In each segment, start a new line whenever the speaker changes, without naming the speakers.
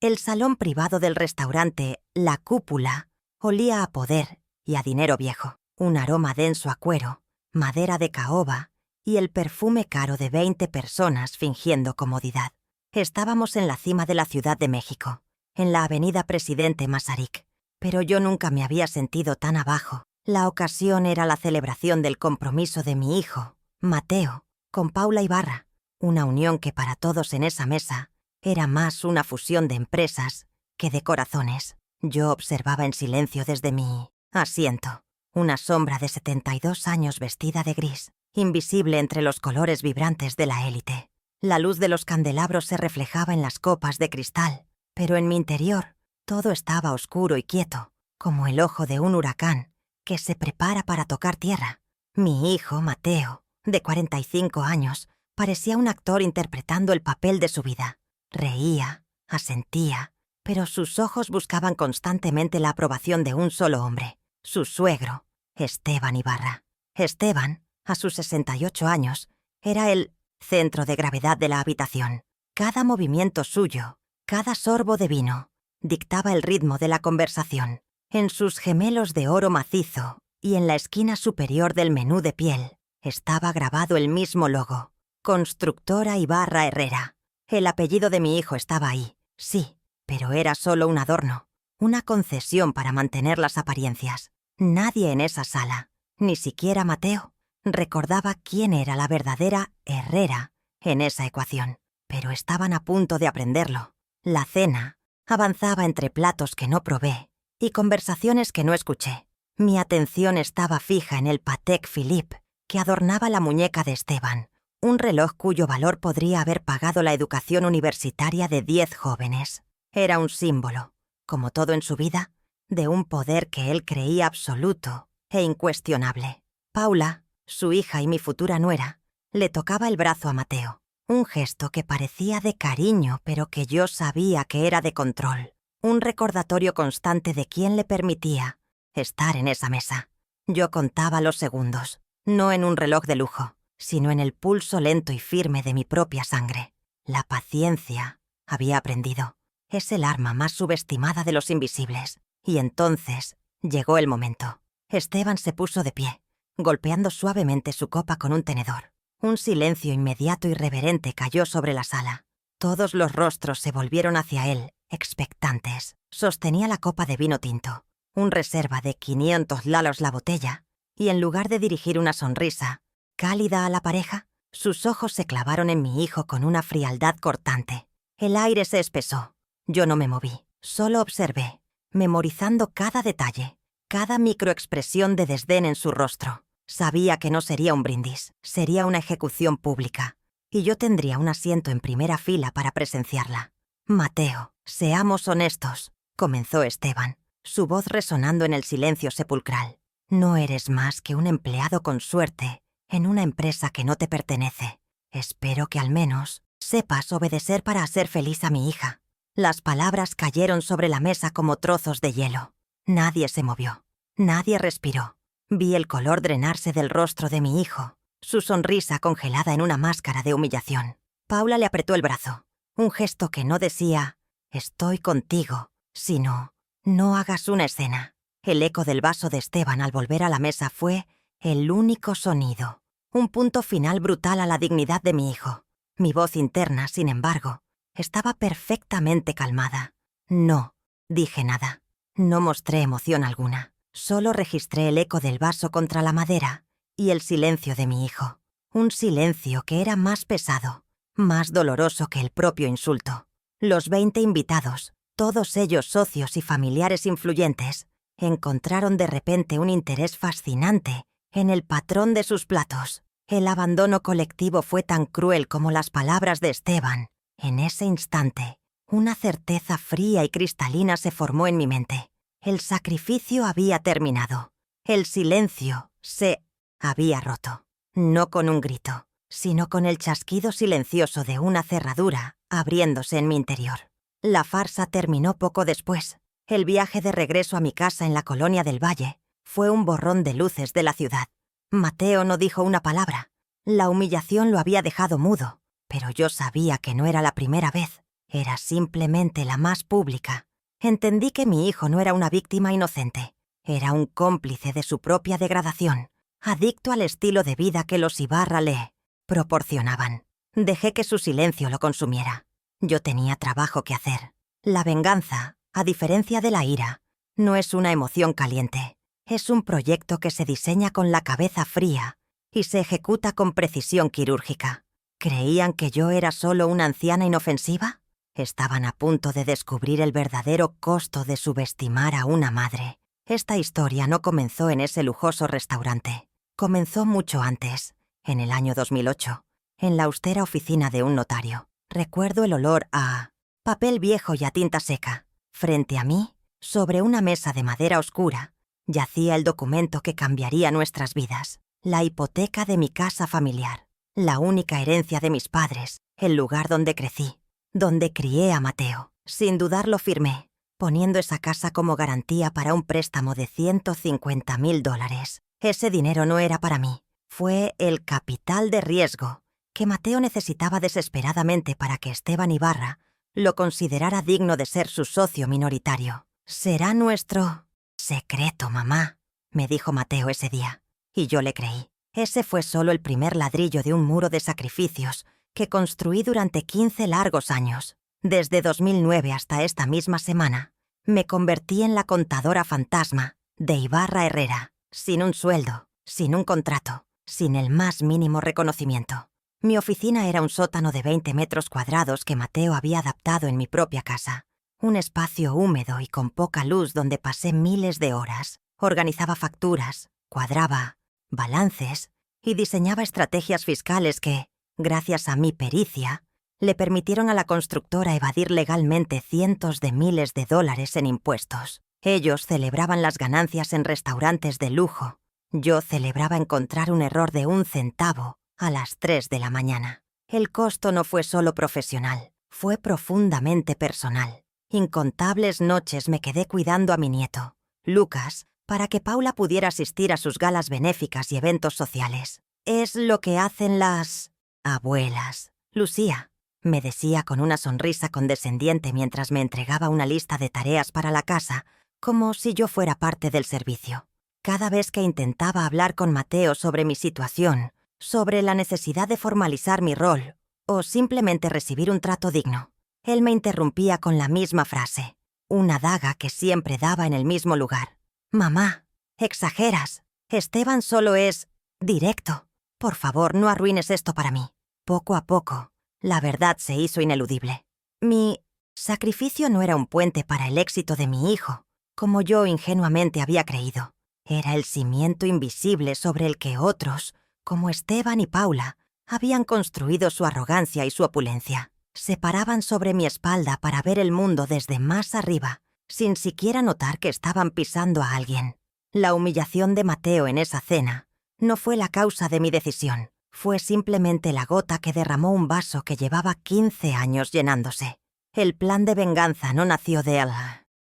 El salón privado del restaurante La Cúpula olía a poder y a dinero viejo, un aroma denso a cuero, madera de caoba y el perfume caro de 20 personas fingiendo comodidad. Estábamos en la cima de la Ciudad de México, en la avenida Presidente Masaryk, pero yo nunca me había sentido tan abajo. La ocasión era la celebración del compromiso de mi hijo, Mateo, con Paula Ibarra, una unión que para todos en esa mesa era más una fusión de empresas que de corazones. Yo observaba en silencio desde mi asiento, una sombra de 72 años vestida de gris, invisible entre los colores vibrantes de la élite. La luz de los candelabros se reflejaba en las copas de cristal, pero en mi interior todo estaba oscuro y quieto, como el ojo de un huracán que se prepara para tocar tierra. Mi hijo, Mateo, de 45 años, parecía un actor interpretando el papel de su vida. Reía, asentía, pero sus ojos buscaban constantemente la aprobación de un solo hombre, su suegro, Esteban Ibarra. Esteban, a sus 68 años, era el centro de gravedad de la habitación. Cada movimiento suyo, cada sorbo de vino, dictaba el ritmo de la conversación. En sus gemelos de oro macizo y en la esquina superior del menú de piel estaba grabado el mismo logo, Constructora Ibarra Herrera. El apellido de mi hijo estaba ahí, sí, pero era solo un adorno, una concesión para mantener las apariencias. Nadie en esa sala, ni siquiera Mateo, recordaba quién era la verdadera Herrera en esa ecuación, pero estaban a punto de aprenderlo. La cena avanzaba entre platos que no probé y conversaciones que no escuché. Mi atención estaba fija en el Patek Philippe que adornaba la muñeca de Esteban, un reloj cuyo valor podría haber pagado la educación universitaria de 10 jóvenes. Era un símbolo, como todo en su vida, de un poder que él creía absoluto e incuestionable. Paula, su hija y mi futura nuera, le tocaba el brazo a Mateo, un gesto que parecía de cariño pero que yo sabía que era de control, un recordatorio constante de quién le permitía estar en esa mesa. Yo contaba los segundos, no en un reloj de lujo, sino en el pulso lento y firme de mi propia sangre. La paciencia, había aprendido, es el arma más subestimada de los invisibles. Y entonces llegó el momento. Esteban se puso de pie, golpeando suavemente su copa con un tenedor. Un silencio inmediato y reverente cayó sobre la sala. Todos los rostros se volvieron hacia él, expectantes. Sostenía la copa de vino tinto, un reserva de 500 lalos la botella, y en lugar de dirigir una sonrisa cálida a la pareja, sus ojos se clavaron en mi hijo con una frialdad cortante. El aire se espesó. Yo no me moví, solo observé, memorizando cada detalle, cada microexpresión de desdén en su rostro. Sabía que no sería un brindis, sería una ejecución pública, y yo tendría un asiento en primera fila para presenciarla. Mateo, seamos honestos, comenzó Esteban, su voz resonando en el silencio sepulcral. No eres más que un empleado con suerte en una empresa que no te pertenece. Espero que al menos sepas obedecer para hacer feliz a mi hija. Las palabras cayeron sobre la mesa como trozos de hielo. Nadie se movió. Nadie respiró. Vi el color drenarse del rostro de mi hijo, su sonrisa congelada en una máscara de humillación. Paula le apretó el brazo, un gesto que no decía «estoy contigo», sino «no hagas una escena». El eco del vaso de Esteban al volver a la mesa fue el único sonido, un punto final brutal a la dignidad de mi hijo. Mi voz interna, sin embargo, estaba perfectamente calmada. No dije nada. No mostré emoción alguna. Solo registré el eco del vaso contra la madera y el silencio de mi hijo. Un silencio que era más pesado, más doloroso que el propio insulto. Los 20 invitados, todos ellos socios y familiares influyentes, encontraron de repente un interés fascinante en el patrón de sus platos. El abandono colectivo fue tan cruel como las palabras de Esteban. En ese instante, una certeza fría y cristalina se formó en mi mente. El sacrificio había terminado. El silencio se había roto. No con un grito, sino con el chasquido silencioso de una cerradura abriéndose en mi interior. La farsa terminó poco después. El viaje de regreso a mi casa en la Colonia del Valle fue un borrón de luces de la ciudad. Mateo no dijo una palabra. La humillación lo había dejado mudo, pero yo sabía que no era la primera vez. Era simplemente la más pública. Entendí que mi hijo no era una víctima inocente. Era un cómplice de su propia degradación, adicto al estilo de vida que los Ibarra le proporcionaban. Dejé que su silencio lo consumiera. Yo tenía trabajo que hacer. La venganza, a diferencia de la ira, no es una emoción caliente. Es un proyecto que se diseña con la cabeza fría y se ejecuta con precisión quirúrgica. ¿Creían que yo era solo una anciana inofensiva? Estaban a punto de descubrir el verdadero costo de subestimar a una madre. Esta historia no comenzó en ese lujoso restaurante. Comenzó mucho antes, en el año 2008, en la austera oficina de un notario. Recuerdo el olor a papel viejo y a tinta seca. Frente a mí, sobre una mesa de madera oscura, yacía el documento que cambiaría nuestras vidas. La hipoteca de mi casa familiar. La única herencia de mis padres, el lugar donde crecí, donde crié a Mateo. Sin dudarlo firmé, poniendo esa casa como garantía para un préstamo de $150,000. Ese dinero no era para mí. Fue el capital de riesgo que Mateo necesitaba desesperadamente para que Esteban Ibarra lo considerara digno de ser su socio minoritario. «Será nuestro secreto, mamá», me dijo Mateo ese día. Y yo le creí. Ese fue solo el primer ladrillo de un muro de sacrificios que construí durante 15 largos años. Desde 2009 hasta esta misma semana, me convertí en la contadora fantasma de Ibarra Herrera, sin un sueldo, sin un contrato, sin el más mínimo reconocimiento. Mi oficina era un sótano de 20 metros cuadrados que Mateo había adaptado en mi propia casa. Un espacio húmedo y con poca luz donde pasé miles de horas. Organizaba facturas, cuadraba balances y diseñaba estrategias fiscales que, gracias a mi pericia, le permitieron a la constructora evadir legalmente cientos de miles de dólares en impuestos. Ellos celebraban las ganancias en restaurantes de lujo. Yo celebraba encontrar un error de 1 centavo a las 3 de la mañana. El costo no fue solo profesional, fue profundamente personal. Incontables noches me quedé cuidando a mi nieto, Lucas, para que Paula pudiera asistir a sus galas benéficas y eventos sociales. Es lo que hacen las abuelas. Lucía, me decía con una sonrisa condescendiente mientras me entregaba una lista de tareas para la casa, como si yo fuera parte del servicio. Cada vez que intentaba hablar con Mateo sobre mi situación, sobre la necesidad de formalizar mi rol, o simplemente recibir un trato digno, él me interrumpía con la misma frase, una daga que siempre daba en el mismo lugar. «Mamá, exageras. Esteban solo es directo. Por favor, no arruines esto para mí». Poco a poco, la verdad se hizo ineludible. Mi sacrificio no era un puente para el éxito de mi hijo, como yo ingenuamente había creído. Era el cimiento invisible sobre el que otros, como Esteban y Paula, habían construido su arrogancia y su opulencia. Se paraban sobre mi espalda para ver el mundo desde más arriba, sin siquiera notar que estaban pisando a alguien. La humillación de Mateo en esa cena no fue la causa de mi decisión. Fue simplemente la gota que derramó un vaso que llevaba 15 años llenándose. El plan de venganza no nació del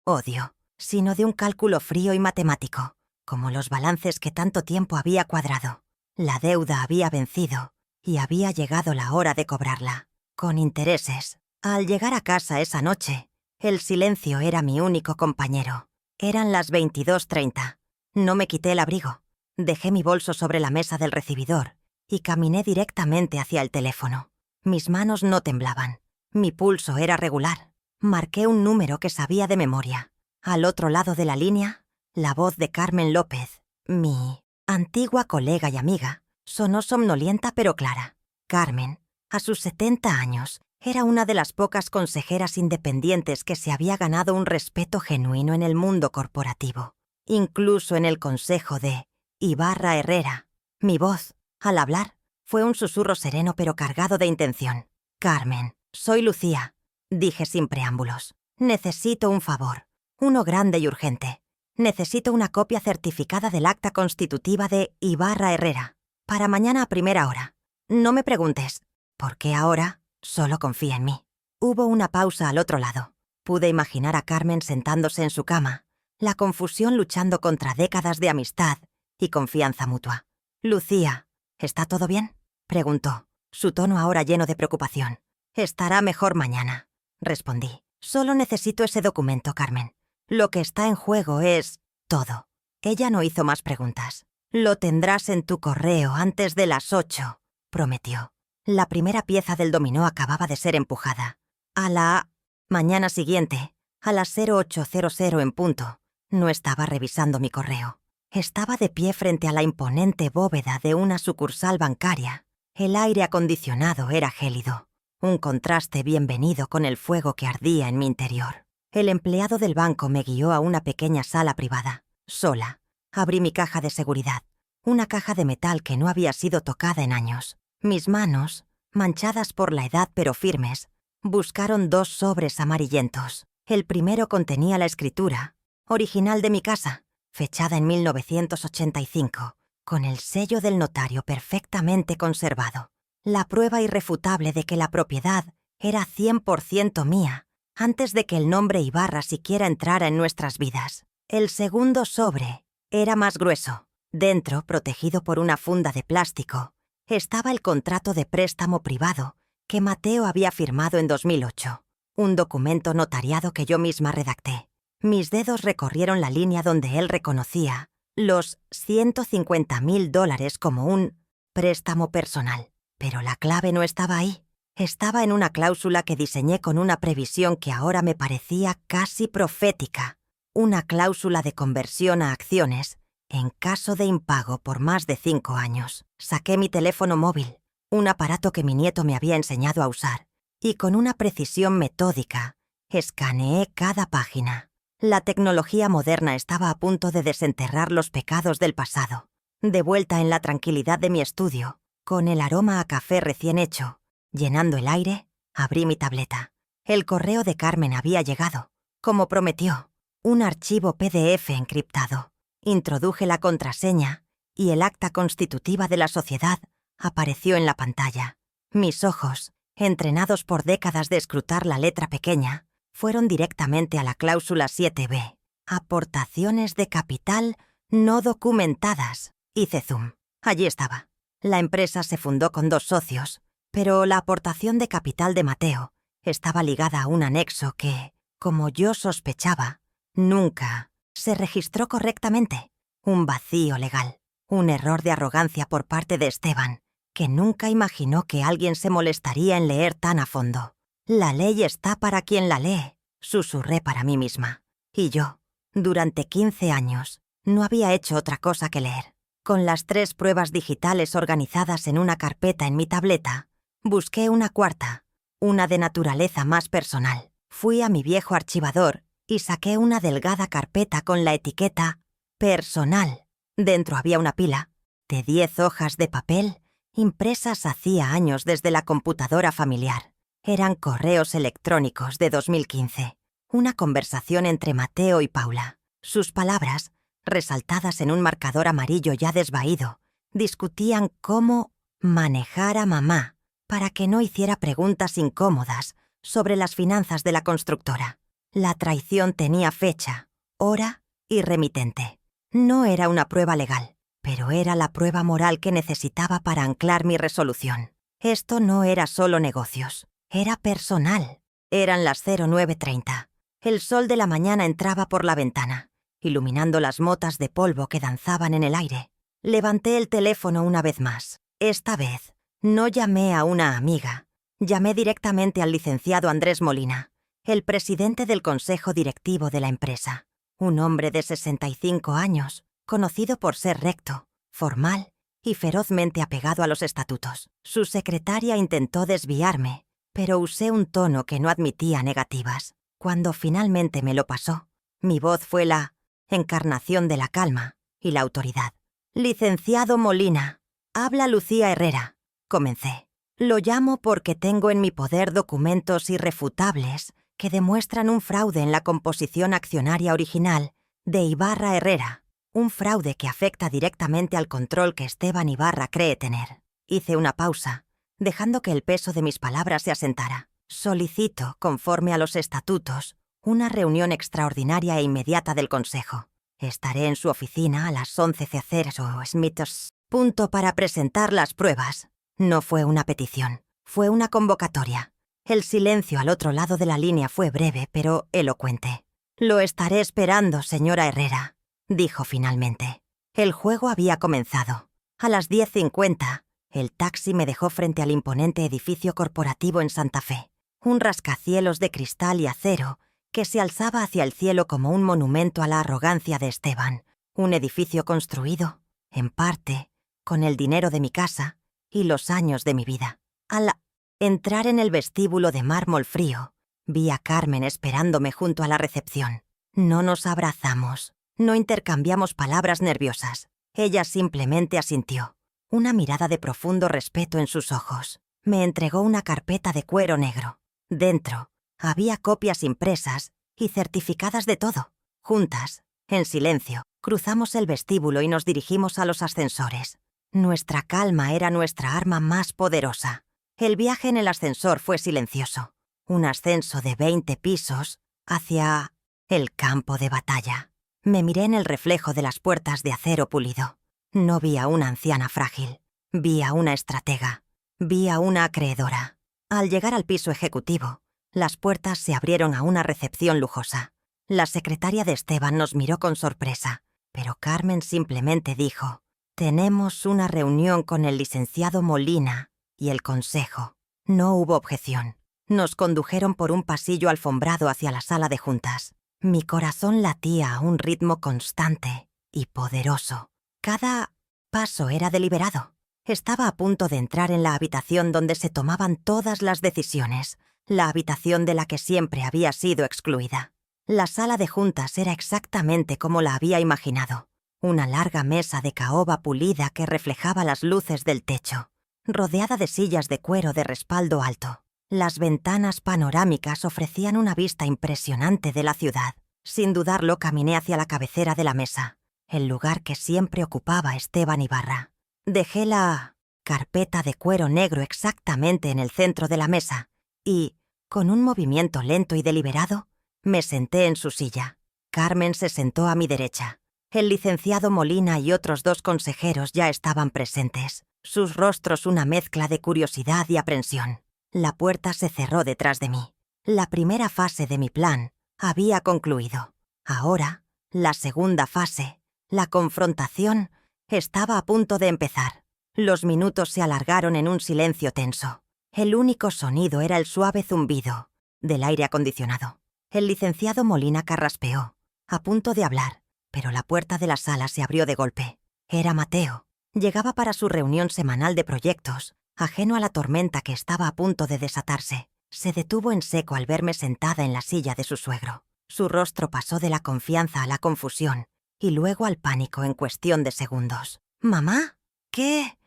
odio, sino de un cálculo frío y matemático, como los balances que tanto tiempo había cuadrado. La deuda había vencido y había llegado la hora de cobrarla, con intereses. Al llegar a casa esa noche, el silencio era mi único compañero. Eran las 22:30. No me quité el abrigo. Dejé mi bolso sobre la mesa del recibidor y caminé directamente hacia el teléfono. Mis manos no temblaban. Mi pulso era regular. Marqué un número que sabía de memoria. Al otro lado de la línea, la voz de Carmen López, mi antigua colega y amiga, sonó somnolienta pero clara. Carmen, a sus 70 años, era una de las pocas consejeras independientes que se había ganado un respeto genuino en el mundo corporativo, incluso en el consejo de Ibarra Herrera. Mi voz, al hablar, fue un susurro sereno pero cargado de intención. «Carmen, soy Lucía», dije sin preámbulos. «Necesito un favor, uno grande y urgente. Necesito una copia certificada del acta constitutiva de Ibarra Herrera, para mañana a primera hora. No me preguntes, ¿por qué ahora? Solo confía en mí». Hubo una pausa al otro lado. Pude imaginar a Carmen sentándose en su cama, la confusión luchando contra décadas de amistad y confianza mutua. «Lucía, ¿está todo bien?», preguntó, su tono ahora lleno de preocupación. «Estará mejor mañana. respondí. Solo necesito ese documento, Carmen. Lo que está en juego es todo. Ella no hizo más preguntas. Lo tendrás en tu correo antes de las 8, prometió. La primera pieza del dominó acababa de ser empujada. A la mañana siguiente, a las 08:00 en punto, no estaba revisando mi correo. Estaba de pie frente a la imponente bóveda de una sucursal bancaria. El aire acondicionado era gélido, un contraste bienvenido con el fuego que ardía en mi interior. El empleado del banco me guió a una pequeña sala privada. Sola, abrí mi caja de seguridad, una caja de metal que no había sido tocada en años. Mis manos, manchadas por la edad pero firmes, buscaron 2 sobres amarillentos. El primero contenía la escritura, original de mi casa, fechada en 1985, con el sello del notario perfectamente conservado. La prueba irrefutable de que la propiedad era 100% mía, antes de que el nombre Ibarra siquiera entrara en nuestras vidas. El segundo sobre era más grueso. Dentro, protegido por una funda de plástico, estaba el contrato de préstamo privado que Mateo había firmado en 2008, un documento notariado que yo misma redacté. Mis dedos recorrieron la línea donde él reconocía los $150,000 como un préstamo personal. Pero la clave no estaba ahí. Estaba en una cláusula que diseñé con una previsión que ahora me parecía casi profética. Una cláusula de conversión a acciones en caso de impago por más de 5 años. Saqué mi teléfono móvil, un aparato que mi nieto me había enseñado a usar, y con una precisión metódica, escaneé cada página. La tecnología moderna estaba a punto de desenterrar los pecados del pasado. De vuelta en la tranquilidad de mi estudio, con el aroma a café recién hecho, llenando el aire, abrí mi tableta. El correo de Carmen había llegado, como prometió, un archivo PDF encriptado. Introduje la contraseña y el acta constitutiva de la sociedad apareció en la pantalla. Mis ojos, entrenados por décadas de escrutar la letra pequeña, fueron directamente a la cláusula 7b. Aportaciones de capital no documentadas. Hice zoom. Allí estaba. La empresa se fundó con 2 socios, pero la aportación de capital de Mateo estaba ligada a un anexo que, como yo sospechaba, nunca se registró correctamente. Un vacío legal. Un error de arrogancia por parte de Esteban, que nunca imaginó que alguien se molestaría en leer tan a fondo. La ley está para quien la lee, susurré para mí misma. Y yo, durante 15 años, no había hecho otra cosa que leer. Con las 3 pruebas digitales organizadas en una carpeta en mi tableta, busqué una cuarta, una de naturaleza más personal. Fui a mi viejo archivador y saqué una delgada carpeta con la etiqueta «Personal». Dentro había una pila de 10 hojas de papel impresas hacía años desde la computadora familiar. Eran correos electrónicos de 2015. Una conversación entre Mateo y Paula. Sus palabras, resaltadas en un marcador amarillo ya desvaído, discutían cómo manejar a mamá para que no hiciera preguntas incómodas sobre las finanzas de la constructora. La traición tenía fecha, hora y remitente. No era una prueba legal, pero era la prueba moral que necesitaba para anclar mi resolución. Esto no era solo negocios, era personal. Eran las 09:30. El sol de la mañana entraba por la ventana, iluminando las motas de polvo que danzaban en el aire. Levanté el teléfono una vez más. Esta vez, no llamé a una amiga. Llamé directamente al licenciado Andrés Molina, el presidente del consejo directivo de la empresa. Un hombre de 65 años, conocido por ser recto, formal y ferozmente apegado a los estatutos. Su secretaria intentó desviarme, pero usé un tono que no admitía negativas. Cuando finalmente me lo pasó, mi voz fue la encarnación de la calma y la autoridad. «Licenciado Molina, habla Lucía Herrera», comencé. «Lo llamo porque tengo en mi poder documentos irrefutables que demuestran un fraude en la composición accionaria original de Ibarra Herrera, un fraude que afecta directamente al control que Esteban Ibarra cree tener». Hice una pausa, dejando que el peso de mis palabras se asentara. «Solicito, conforme a los estatutos, una reunión extraordinaria e inmediata del Consejo. Estaré en su oficina a las 11:00 Smiths. Punto para presentar las pruebas». No fue una petición, fue una convocatoria. El silencio al otro lado de la línea fue breve, pero elocuente. «Lo estaré esperando, señora Herrera», dijo finalmente. El juego había comenzado. A las 10:50, el taxi me dejó frente al imponente edificio corporativo en Santa Fe, un rascacielos de cristal y acero que se alzaba hacia el cielo como un monumento a la arrogancia de Esteban, un edificio construido, en parte, con el dinero de mi casa y los años de mi vida. Al entrar en el vestíbulo de mármol frío, vi a Carmen esperándome junto a la recepción. No nos abrazamos, no intercambiamos palabras nerviosas. Ella simplemente asintió, una mirada de profundo respeto en sus ojos. Me entregó una carpeta de cuero negro. Dentro había copias impresas y certificadas de todo. Juntas, en silencio, cruzamos el vestíbulo y nos dirigimos a los ascensores. Nuestra calma era nuestra arma más poderosa. El viaje en el ascensor fue silencioso. Un ascenso de 20 pisos hacia el campo de batalla. Me miré en el reflejo de las puertas de acero pulido. No vi a una anciana frágil. Vi a una estratega. Vi a una acreedora. Al llegar al piso ejecutivo, las puertas se abrieron a una recepción lujosa. La secretaria de Esteban nos miró con sorpresa, pero Carmen simplemente dijo: «Tenemos una reunión con el licenciado Molina y el consejo». No hubo objeción. Nos condujeron por un pasillo alfombrado hacia la sala de juntas. Mi corazón latía a un ritmo constante y poderoso. Cada paso era deliberado. Estaba a punto de entrar en la habitación donde se tomaban todas las decisiones, la habitación de la que siempre había sido excluida. La sala de juntas era exactamente como la había imaginado. Una larga mesa de caoba pulida que reflejaba las luces del techo, rodeada de sillas de cuero de respaldo alto. Las ventanas panorámicas ofrecían una vista impresionante de la ciudad. Sin dudarlo, caminé hacia la cabecera de la mesa, el lugar que siempre ocupaba Esteban Ibarra. Dejé la carpeta de cuero negro exactamente en el centro de la mesa y, con un movimiento lento y deliberado, me senté en su silla. Carmen se sentó a mi derecha. El licenciado Molina y otros 2 consejeros ya estaban presentes, sus rostros una mezcla de curiosidad y aprensión. La puerta se cerró detrás de mí. La primera fase de mi plan había concluido. Ahora, la segunda fase, la confrontación, estaba a punto de empezar. Los minutos se alargaron en un silencio tenso. El único sonido era el suave zumbido del aire acondicionado. El licenciado Molina carraspeó, a punto de hablar, pero la puerta de la sala se abrió de golpe. Era Mateo. Llegaba para su reunión semanal de proyectos, ajeno a la tormenta que estaba a punto de desatarse. Se detuvo en seco al verme sentada en la silla de su suegro. Su rostro pasó de la confianza a la confusión y luego al pánico en cuestión de segundos. «¿Mamá? ¿Qué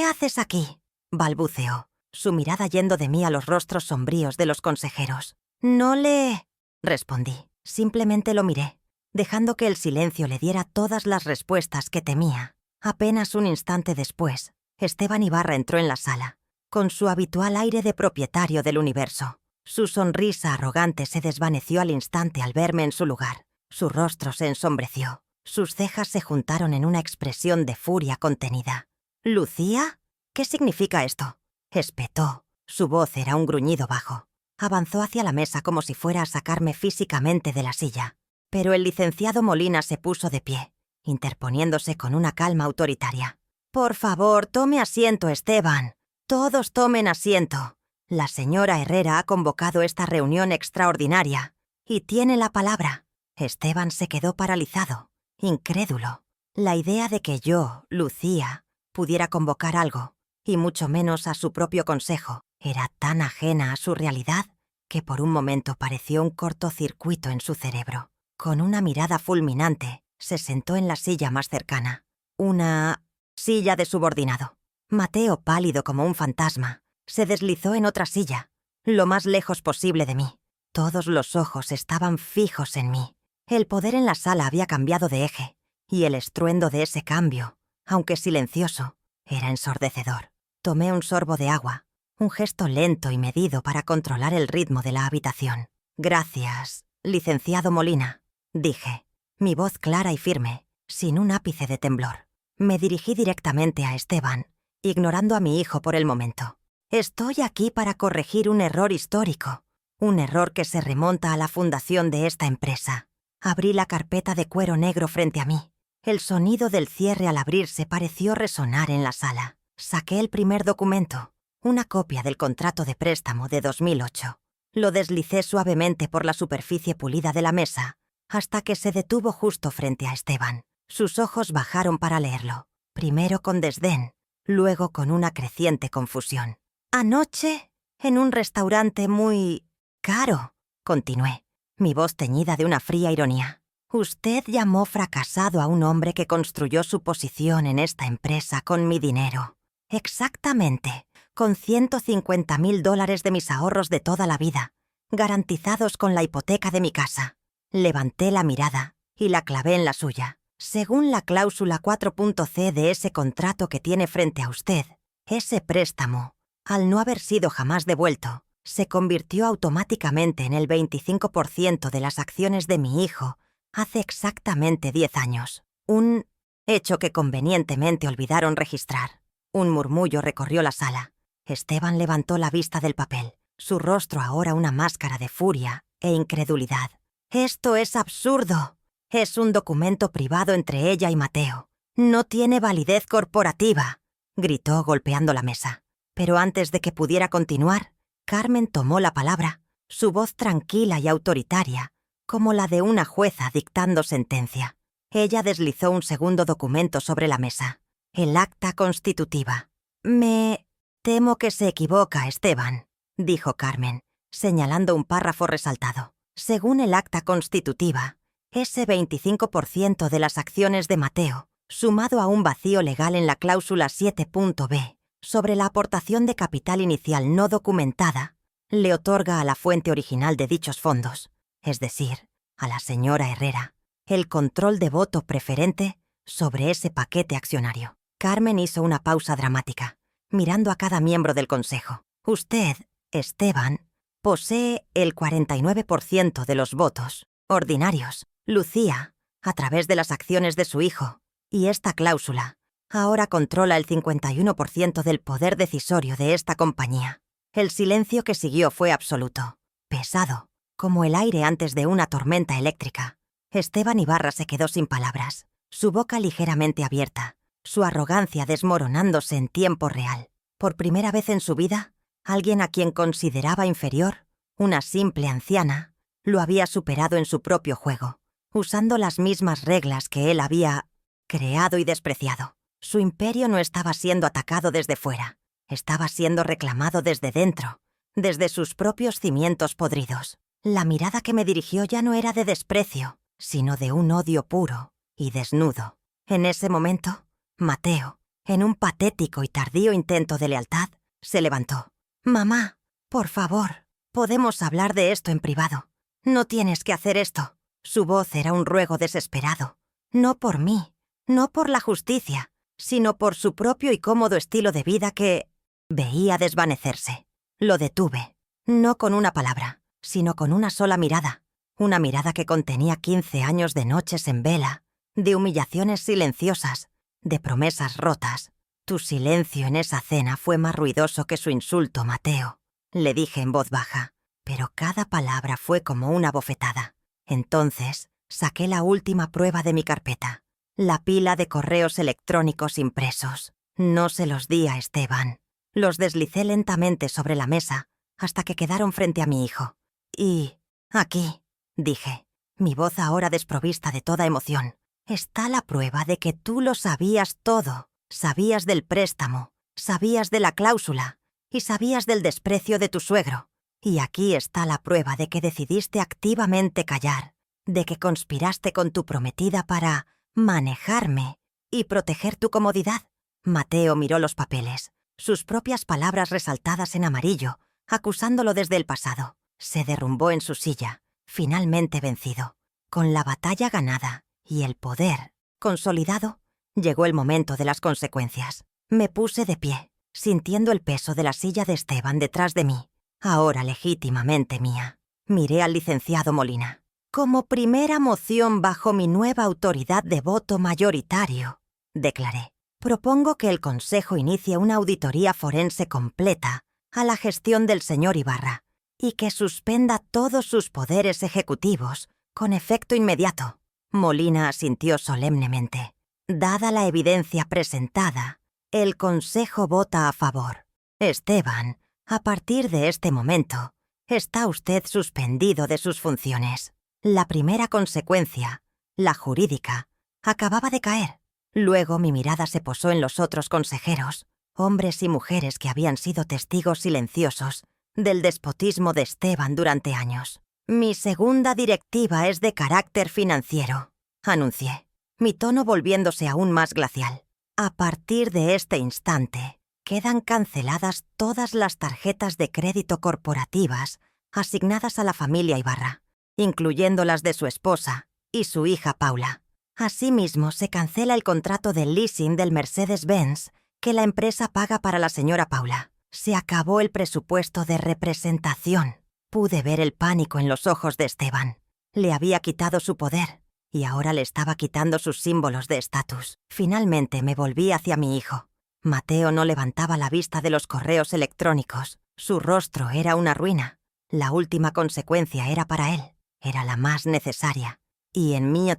haces aquí?», balbuceó, su mirada yendo de mí a los rostros sombríos de los consejeros. «No le...», respondí. Simplemente lo miré, dejando que el silencio le diera todas las respuestas que temía. Apenas un instante después, Esteban Ibarra entró en la sala, con su habitual aire de propietario del universo. Su sonrisa arrogante se desvaneció al instante al verme en su lugar. Su rostro se ensombreció. Sus cejas se juntaron en una expresión de furia contenida. «¿Lucía? ¿Qué significa esto?», espetó. Su voz era un gruñido bajo. Avanzó hacia la mesa como si fuera a sacarme físicamente de la silla. Pero el licenciado Molina se puso de pie, interponiéndose con una calma autoritaria. «Por favor, tome asiento, Esteban. Todos tomen asiento. La señora Herrera ha convocado esta reunión extraordinaria y tiene la palabra». Esteban se quedó paralizado, incrédulo. La idea de que yo, Lucía, pudiera convocar algo, y mucho menos a su propio consejo, era tan ajena a su realidad que por un momento pareció un cortocircuito en su cerebro. Con una mirada fulminante, se sentó en la silla más cercana. Una silla de subordinado. Mateo, pálido como un fantasma, se deslizó en otra silla, lo más lejos posible de mí. Todos los ojos estaban fijos en mí. El poder en la sala había cambiado de eje, y el estruendo de ese cambio, aunque silencioso, era ensordecedor. Tomé un sorbo de agua, un gesto lento y medido para controlar el ritmo de la habitación. «Gracias, licenciado Molina», dije, mi voz clara y firme, sin un ápice de temblor. Me dirigí directamente a Esteban, ignorando a mi hijo por el momento. Estoy aquí para corregir un error histórico, un error que se remonta a la fundación de esta empresa. Abrí la carpeta de cuero negro frente a mí. El sonido del cierre al abrirse pareció resonar en la sala. Saqué el primer documento, una copia del contrato de préstamo de 2008. Lo deslicé suavemente por la superficie pulida de la mesa, hasta que se detuvo justo frente a Esteban. Sus ojos bajaron para leerlo, primero con desdén, luego con una creciente confusión. «Anoche, en un restaurante muy caro», continué, mi voz teñida de una fría ironía. «Usted llamó fracasado a un hombre que construyó su posición en esta empresa con mi dinero. Exactamente, con $150,000 de mis ahorros de toda la vida, garantizados con la hipoteca de mi casa». Levanté la mirada y la clavé en la suya. Según la cláusula 4.c de ese contrato que tiene frente a usted, ese préstamo, al no haber sido jamás devuelto, se convirtió automáticamente en el 25% de las acciones de mi hijo hace exactamente 10 años. Un hecho que convenientemente olvidaron registrar. Un murmullo recorrió la sala. Esteban levantó la vista del papel, su rostro ahora una máscara de furia e incredulidad. «Esto es absurdo. Es un documento privado entre ella y Mateo. No tiene validez corporativa», gritó golpeando la mesa. Pero antes de que pudiera continuar, Carmen tomó la palabra, su voz tranquila y autoritaria, como la de una jueza dictando sentencia. Ella deslizó un segundo documento sobre la mesa, el acta constitutiva. «Me temo que se equivoca, Esteban», dijo Carmen, señalando un párrafo resaltado. «Según el acta constitutiva, ese 25% de las acciones de Mateo, sumado a un vacío legal en la cláusula 7.b, sobre la aportación de capital inicial no documentada, le otorga a la fuente original de dichos fondos, es decir, a la señora Herrera, el control de voto preferente sobre ese paquete accionario». Carmen hizo una pausa dramática, mirando a cada miembro del consejo. «Usted, Esteban, posee el 49% de los votos ordinarios. Lucía, a través de las acciones de su hijo, y esta cláusula, ahora controla el 51% del poder decisorio de esta compañía». El silencio que siguió fue absoluto, pesado, como el aire antes de una tormenta eléctrica. Esteban Ibarra se quedó sin palabras, su boca ligeramente abierta, su arrogancia desmoronándose en tiempo real. Por primera vez en su vida, alguien a quien consideraba inferior, una simple anciana, lo había superado en su propio juego, usando las mismas reglas que él había creado y despreciado. Su imperio no estaba siendo atacado desde fuera, estaba siendo reclamado desde dentro, desde sus propios cimientos podridos. La mirada que me dirigió ya no era de desprecio, sino de un odio puro y desnudo. En ese momento, Mateo, en un patético y tardío intento de lealtad, se levantó. «Mamá, por favor, podemos hablar de esto en privado. No tienes que hacer esto». Su voz era un ruego desesperado. No por mí, no por la justicia, sino por su propio y cómodo estilo de vida que veía desvanecerse. Lo detuve, no con una palabra, sino con una sola mirada. Una mirada que contenía 15 años de noches en vela, de humillaciones silenciosas, de promesas rotas. «Tu silencio en esa cena fue más ruidoso que su insulto, Mateo», le dije en voz baja, pero cada palabra fue como una bofetada. Entonces saqué la última prueba de mi carpeta, la pila de correos electrónicos impresos. No se los di a Esteban. Los deslicé lentamente sobre la mesa hasta que quedaron frente a mi hijo. «Y aquí», dije, mi voz ahora desprovista de toda emoción, «está la prueba de que tú lo sabías todo. Sabías del préstamo, sabías de la cláusula y sabías del desprecio de tu suegro. Y aquí está la prueba de que decidiste activamente callar, de que conspiraste con tu prometida para manejarme y proteger tu comodidad». Mateo miró los papeles, sus propias palabras resaltadas en amarillo, acusándolo desde el pasado. Se derrumbó en su silla, finalmente vencido. Con la batalla ganada y el poder consolidado, llegó el momento de las consecuencias. Me puse de pie, sintiendo el peso de la silla de Esteban detrás de mí, ahora legítimamente mía. Miré al licenciado Molina. «Como primera moción bajo mi nueva autoridad de voto mayoritario», declaré, «propongo que el Consejo inicie una auditoría forense completa a la gestión del señor Ibarra y que suspenda todos sus poderes ejecutivos con efecto inmediato. Molina asintió solemnemente. Dada la evidencia presentada, el Consejo vota a favor. Esteban, a partir de este momento, está usted suspendido de sus funciones. La primera consecuencia, la jurídica, acababa de caer. Luego mi mirada se posó en los otros consejeros, hombres y mujeres que habían sido testigos silenciosos del despotismo de Esteban durante años. Mi segunda directiva es de carácter financiero, anuncié, mi tono volviéndose aún más glacial. A partir de este instante, quedan canceladas todas las tarjetas de crédito corporativas asignadas a la familia Ibarra, incluyendo las de su esposa y su hija Paula. Asimismo, se cancela el contrato de leasing del Mercedes-Benz que la empresa paga para la señora Paula. Se acabó el presupuesto de representación. Pude ver el pánico en los ojos de Esteban. Le había quitado su poder y ahora le estaba quitando sus símbolos de estatus. Finalmente me volví hacia mi hijo. Mateo no levantaba la vista de los correos electrónicos. Su rostro era una ruina. La última consecuencia era para él. Era la más necesaria. Y en mí,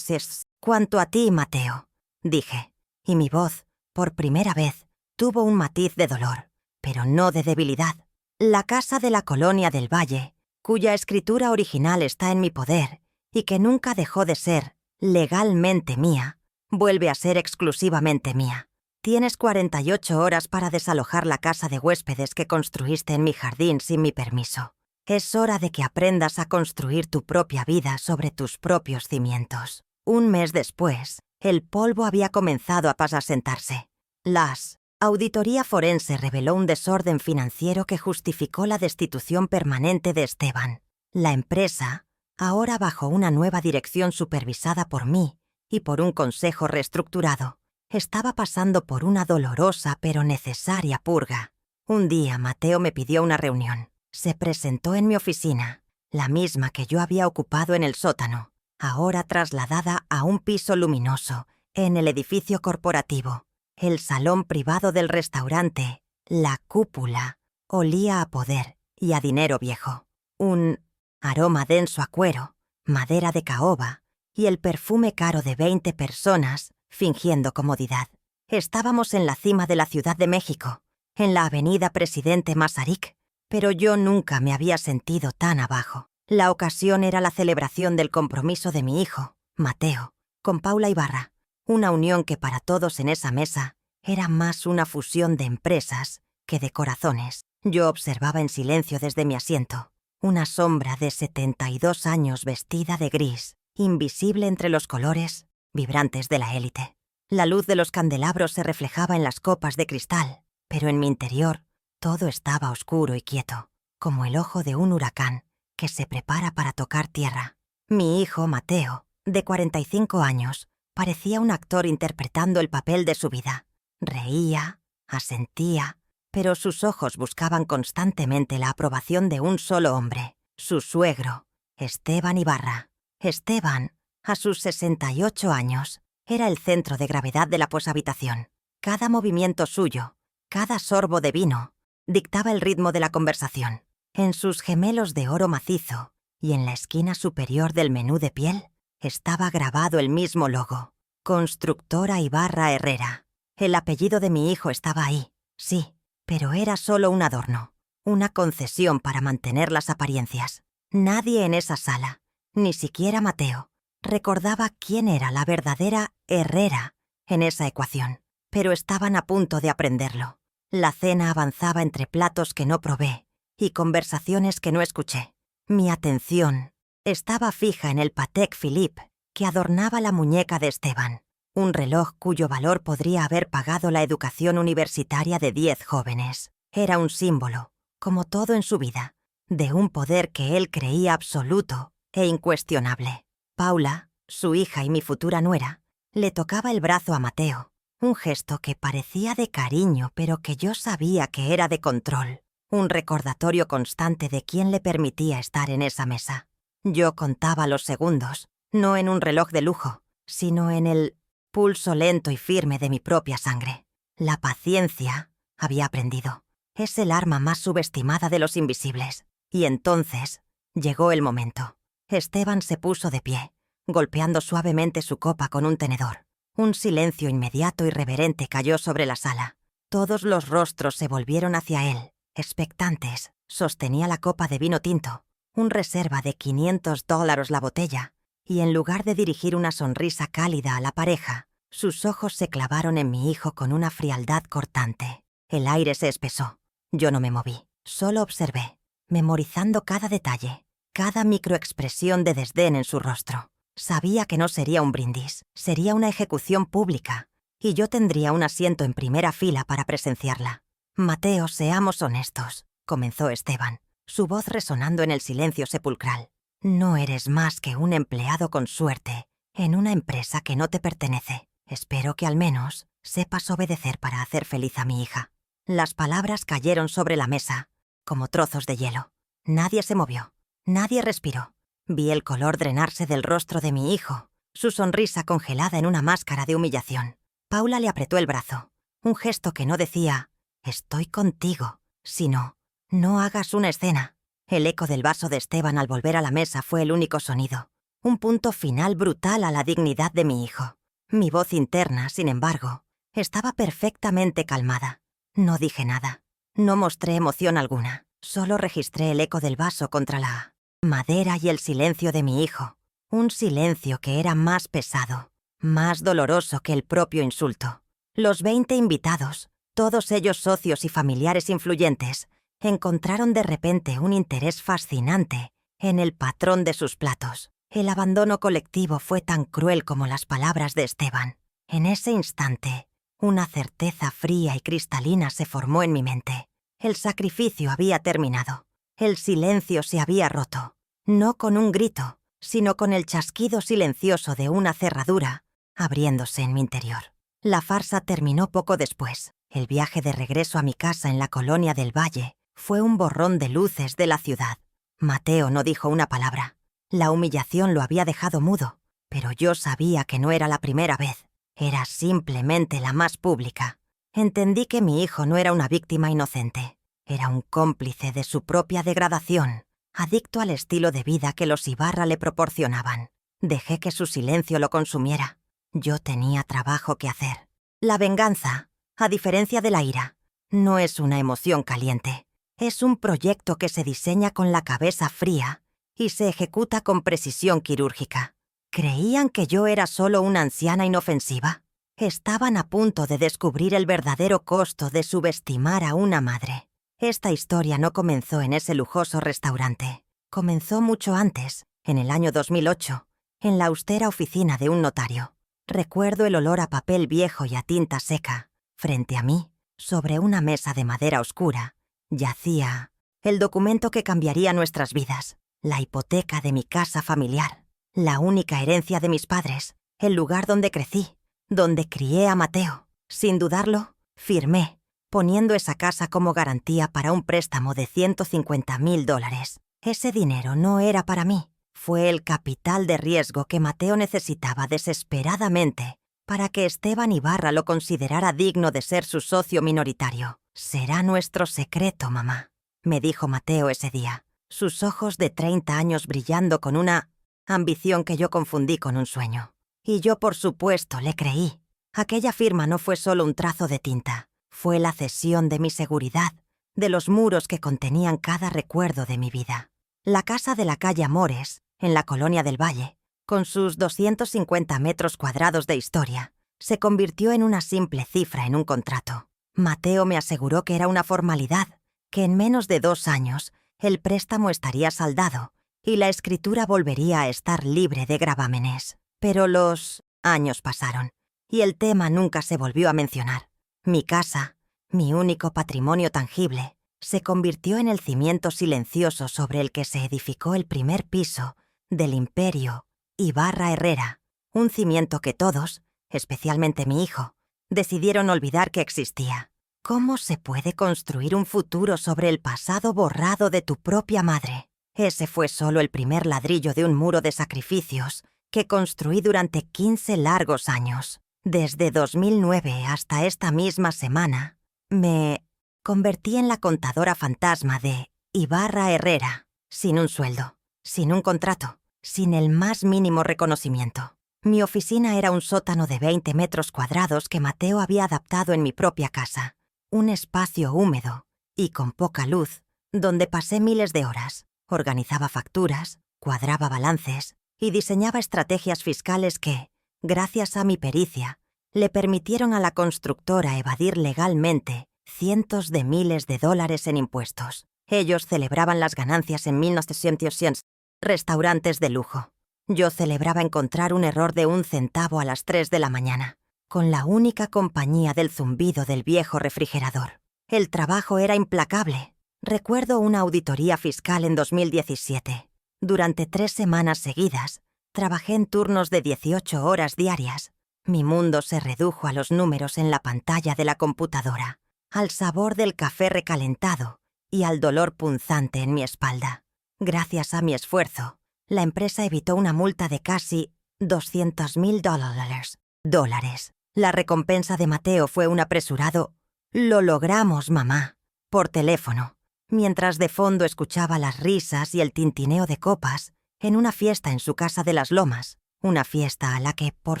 cuanto a ti, Mateo, dije, y mi voz, por primera vez, tuvo un matiz de dolor, pero no de debilidad. La casa de la Colonia del Valle, cuya escritura original está en mi poder y que nunca dejó de ser legalmente mía, vuelve a ser exclusivamente mía. Tienes 48 horas para desalojar la casa de huéspedes que construiste en mi jardín sin mi permiso. Es hora de que aprendas a construir tu propia vida sobre tus propios cimientos. Un mes después, el polvo había comenzado a asentarse. La auditoría forense reveló un desorden financiero que justificó la destitución permanente de Esteban. La empresa, ahora bajo una nueva dirección supervisada por mí y por un consejo reestructurado, estaba pasando por una dolorosa pero necesaria purga. Un día Mateo me pidió una reunión. Se presentó en mi oficina, la misma que yo había ocupado en el sótano, ahora trasladada a un piso luminoso en el edificio corporativo. El salón privado del restaurante, la cúpula, olía a poder y a dinero viejo. Un aroma denso a cuero, madera de caoba y el perfume caro de 20 personas fingiendo comodidad. Estábamos en la cima de la Ciudad de México, en la avenida Presidente Masaryk, pero yo nunca me había sentido tan abajo. La ocasión era la celebración del compromiso de mi hijo, Mateo, con Paula Ibarra, una unión que para todos en esa mesa era más una fusión de empresas que de corazones. Yo observaba en silencio desde mi asiento, una sombra de 72 años vestida de gris, invisible entre los colores vibrantes de la élite. La luz de los candelabros se reflejaba en las copas de cristal, pero en mi interior todo estaba oscuro y quieto, como el ojo de un huracán que se prepara para tocar tierra. Mi hijo, Mateo, de 45 años, parecía un actor interpretando el papel de su vida. Reía, asentía, pero sus ojos buscaban constantemente la aprobación de un solo hombre, su suegro, Esteban Ibarra. Esteban, a sus 68 años, era el centro de gravedad de la poshabitación. Cada movimiento suyo, cada sorbo de vino, dictaba el ritmo de la conversación. En sus gemelos de oro macizo y en la esquina superior del menú de piel estaba grabado el mismo logo, Constructora Ibarra Herrera. El apellido de mi hijo estaba ahí, sí, pero era solo un adorno, una concesión para mantener las apariencias. Nadie en esa sala, ni siquiera Mateo, recordaba quién era la verdadera Herrera en esa ecuación, pero estaban a punto de aprenderlo. La cena avanzaba entre platos que no probé y conversaciones que no escuché. Mi atención estaba fija en el Patek Philippe que adornaba la muñeca de Esteban, un reloj cuyo valor podría haber pagado la educación universitaria de 10 jóvenes. Era un símbolo, como todo en su vida, de un poder que él creía absoluto e incuestionable. Paula, su hija y mi futura nuera, le tocaba el brazo a Mateo, un gesto que parecía de cariño pero que yo sabía que era de control, un recordatorio constante de quién le permitía estar en esa mesa. Yo contaba los segundos, no en un reloj de lujo, sino en el pulso lento y firme de mi propia sangre. La paciencia, había aprendido, Es el arma más subestimada de los invisibles. Y entonces llegó el momento. Esteban se puso de pie, golpeando suavemente su copa con un tenedor. Un silencio inmediato y reverente cayó sobre la sala. Todos los rostros se volvieron hacia él, expectantes. Sostenía la copa de vino tinto, un reserva de $500 la botella, y en lugar de dirigir una sonrisa cálida a la pareja, sus ojos se clavaron en mi hijo con una frialdad cortante. El aire se espesó. Yo no me moví, solo observé, memorizando cada detalle, cada microexpresión de desdén en su rostro. Sabía que no sería un brindis, sería una ejecución pública, y yo tendría un asiento en primera fila para presenciarla. «Mateo, seamos honestos», comenzó Esteban, su voz resonando en el silencio sepulcral. «No eres más que un empleado con suerte en una empresa que no te pertenece. Espero que al menos sepas obedecer para hacer feliz a mi hija». Las palabras cayeron sobre la mesa, como trozos de hielo. Nadie se movió, nadie respiró. Vi el color drenarse del rostro de mi hijo, su sonrisa congelada en una máscara de humillación. Paula le apretó el brazo, un gesto que no decía «estoy contigo», sino «no hagas una escena». El eco del vaso de Esteban al volver a la mesa fue el único sonido, un punto final brutal a la dignidad de mi hijo. Mi voz interna, sin embargo, estaba perfectamente calmada. No dije nada, no mostré emoción alguna, solo registré el eco del vaso contra la madera y el silencio de mi hijo, un silencio que era más pesado, más doloroso que el propio insulto. Los 20 invitados, todos ellos socios y familiares influyentes, encontraron de repente un interés fascinante en el patrón de sus platos. El abandono colectivo fue tan cruel como las palabras de Esteban. En ese instante, una certeza fría y cristalina se formó en mi mente. El sacrificio había terminado. El silencio se había roto. No con un grito, sino con el chasquido silencioso de una cerradura abriéndose en mi interior. La farsa terminó poco después. El viaje de regreso a mi casa en la colonia del Valle fue un borrón de luces de la ciudad. Mateo no dijo una palabra. La humillación lo había dejado mudo, pero yo sabía que no era la primera vez. Era simplemente la más pública. Entendí que mi hijo no era una víctima inocente. Era un cómplice de su propia degradación, adicto al estilo de vida que los Ibarra le proporcionaban. Dejé que su silencio lo consumiera. Yo tenía trabajo que hacer. La venganza, a diferencia de la ira, no es una emoción caliente. Es un proyecto que se diseña con la cabeza fría y se ejecuta con precisión quirúrgica. ¿Creían que yo era solo una anciana inofensiva? Estaban a punto de descubrir el verdadero costo de subestimar a una madre. Esta historia no comenzó en ese lujoso restaurante. Comenzó mucho antes, en el año 2008, en la austera oficina de un notario. Recuerdo el olor a papel viejo y a tinta seca. Frente a mí, sobre una mesa de madera oscura, yacía el documento que cambiaría nuestras vidas, la hipoteca de mi casa familiar, la única herencia de mis padres, el lugar donde crecí, donde crié a Mateo. Sin dudarlo, firmé, poniendo esa casa como garantía para un préstamo de $150,000. Ese dinero no era para mí. Fue el capital de riesgo que Mateo necesitaba desesperadamente para que Esteban Ibarra lo considerara digno de ser su socio minoritario. «Será nuestro secreto, mamá», me dijo Mateo ese día, sus ojos de 30 años brillando con una ambición que yo confundí con un sueño. Y yo, por supuesto, le creí. Aquella firma no fue solo un trazo de tinta, fue la cesión de mi seguridad, de los muros que contenían cada recuerdo de mi vida. La casa de la calle Amores, en la colonia del Valle, con sus 250 metros cuadrados de historia, se convirtió en una simple cifra en un contrato. Mateo me aseguró que era una formalidad, que en menos de 2 años el préstamo estaría saldado y la escritura volvería a estar libre de gravámenes. Pero los años pasaron y el tema nunca se volvió a mencionar. Mi casa, mi único patrimonio tangible, se convirtió en el cimiento silencioso sobre el que se edificó el primer piso del imperio Ibarra Herrera, un cimiento que todos, especialmente mi hijo, decidieron olvidar que existía. ¿Cómo se puede construir un futuro sobre el pasado borrado de tu propia madre? Ese fue solo el primer ladrillo de un muro de sacrificios que construí durante 15 largos años. Desde 2009 hasta esta misma semana, me convertí en la contadora fantasma de Ibarra Herrera, sin un sueldo, sin un contrato, sin el más mínimo reconocimiento. Mi oficina era un sótano de 20 metros cuadrados que Mateo había adaptado en mi propia casa, un espacio húmedo y con poca luz, donde pasé miles de horas. Organizaba facturas, cuadraba balances y diseñaba estrategias fiscales que, gracias a mi pericia, le permitieron a la constructora evadir legalmente cientos de miles de dólares en impuestos. Ellos celebraban las ganancias en 1900 restaurantes de lujo. Yo celebraba encontrar un error de 1 centavo a las 3 de la mañana, con la única compañía del zumbido del viejo refrigerador. El trabajo era implacable. Recuerdo una auditoría fiscal en 2017. Durante 3 semanas seguidas, trabajé en turnos de 18 horas diarias. Mi mundo se redujo a los números en la pantalla de la computadora, al sabor del café recalentado y al dolor punzante en mi espalda. Gracias a mi esfuerzo, la empresa evitó una multa de casi $200,000. La recompensa de Mateo fue un apresurado «Lo logramos, mamá», por teléfono, mientras de fondo escuchaba las risas y el tintineo de copas en una fiesta en su casa de las Lomas, una fiesta a la que, por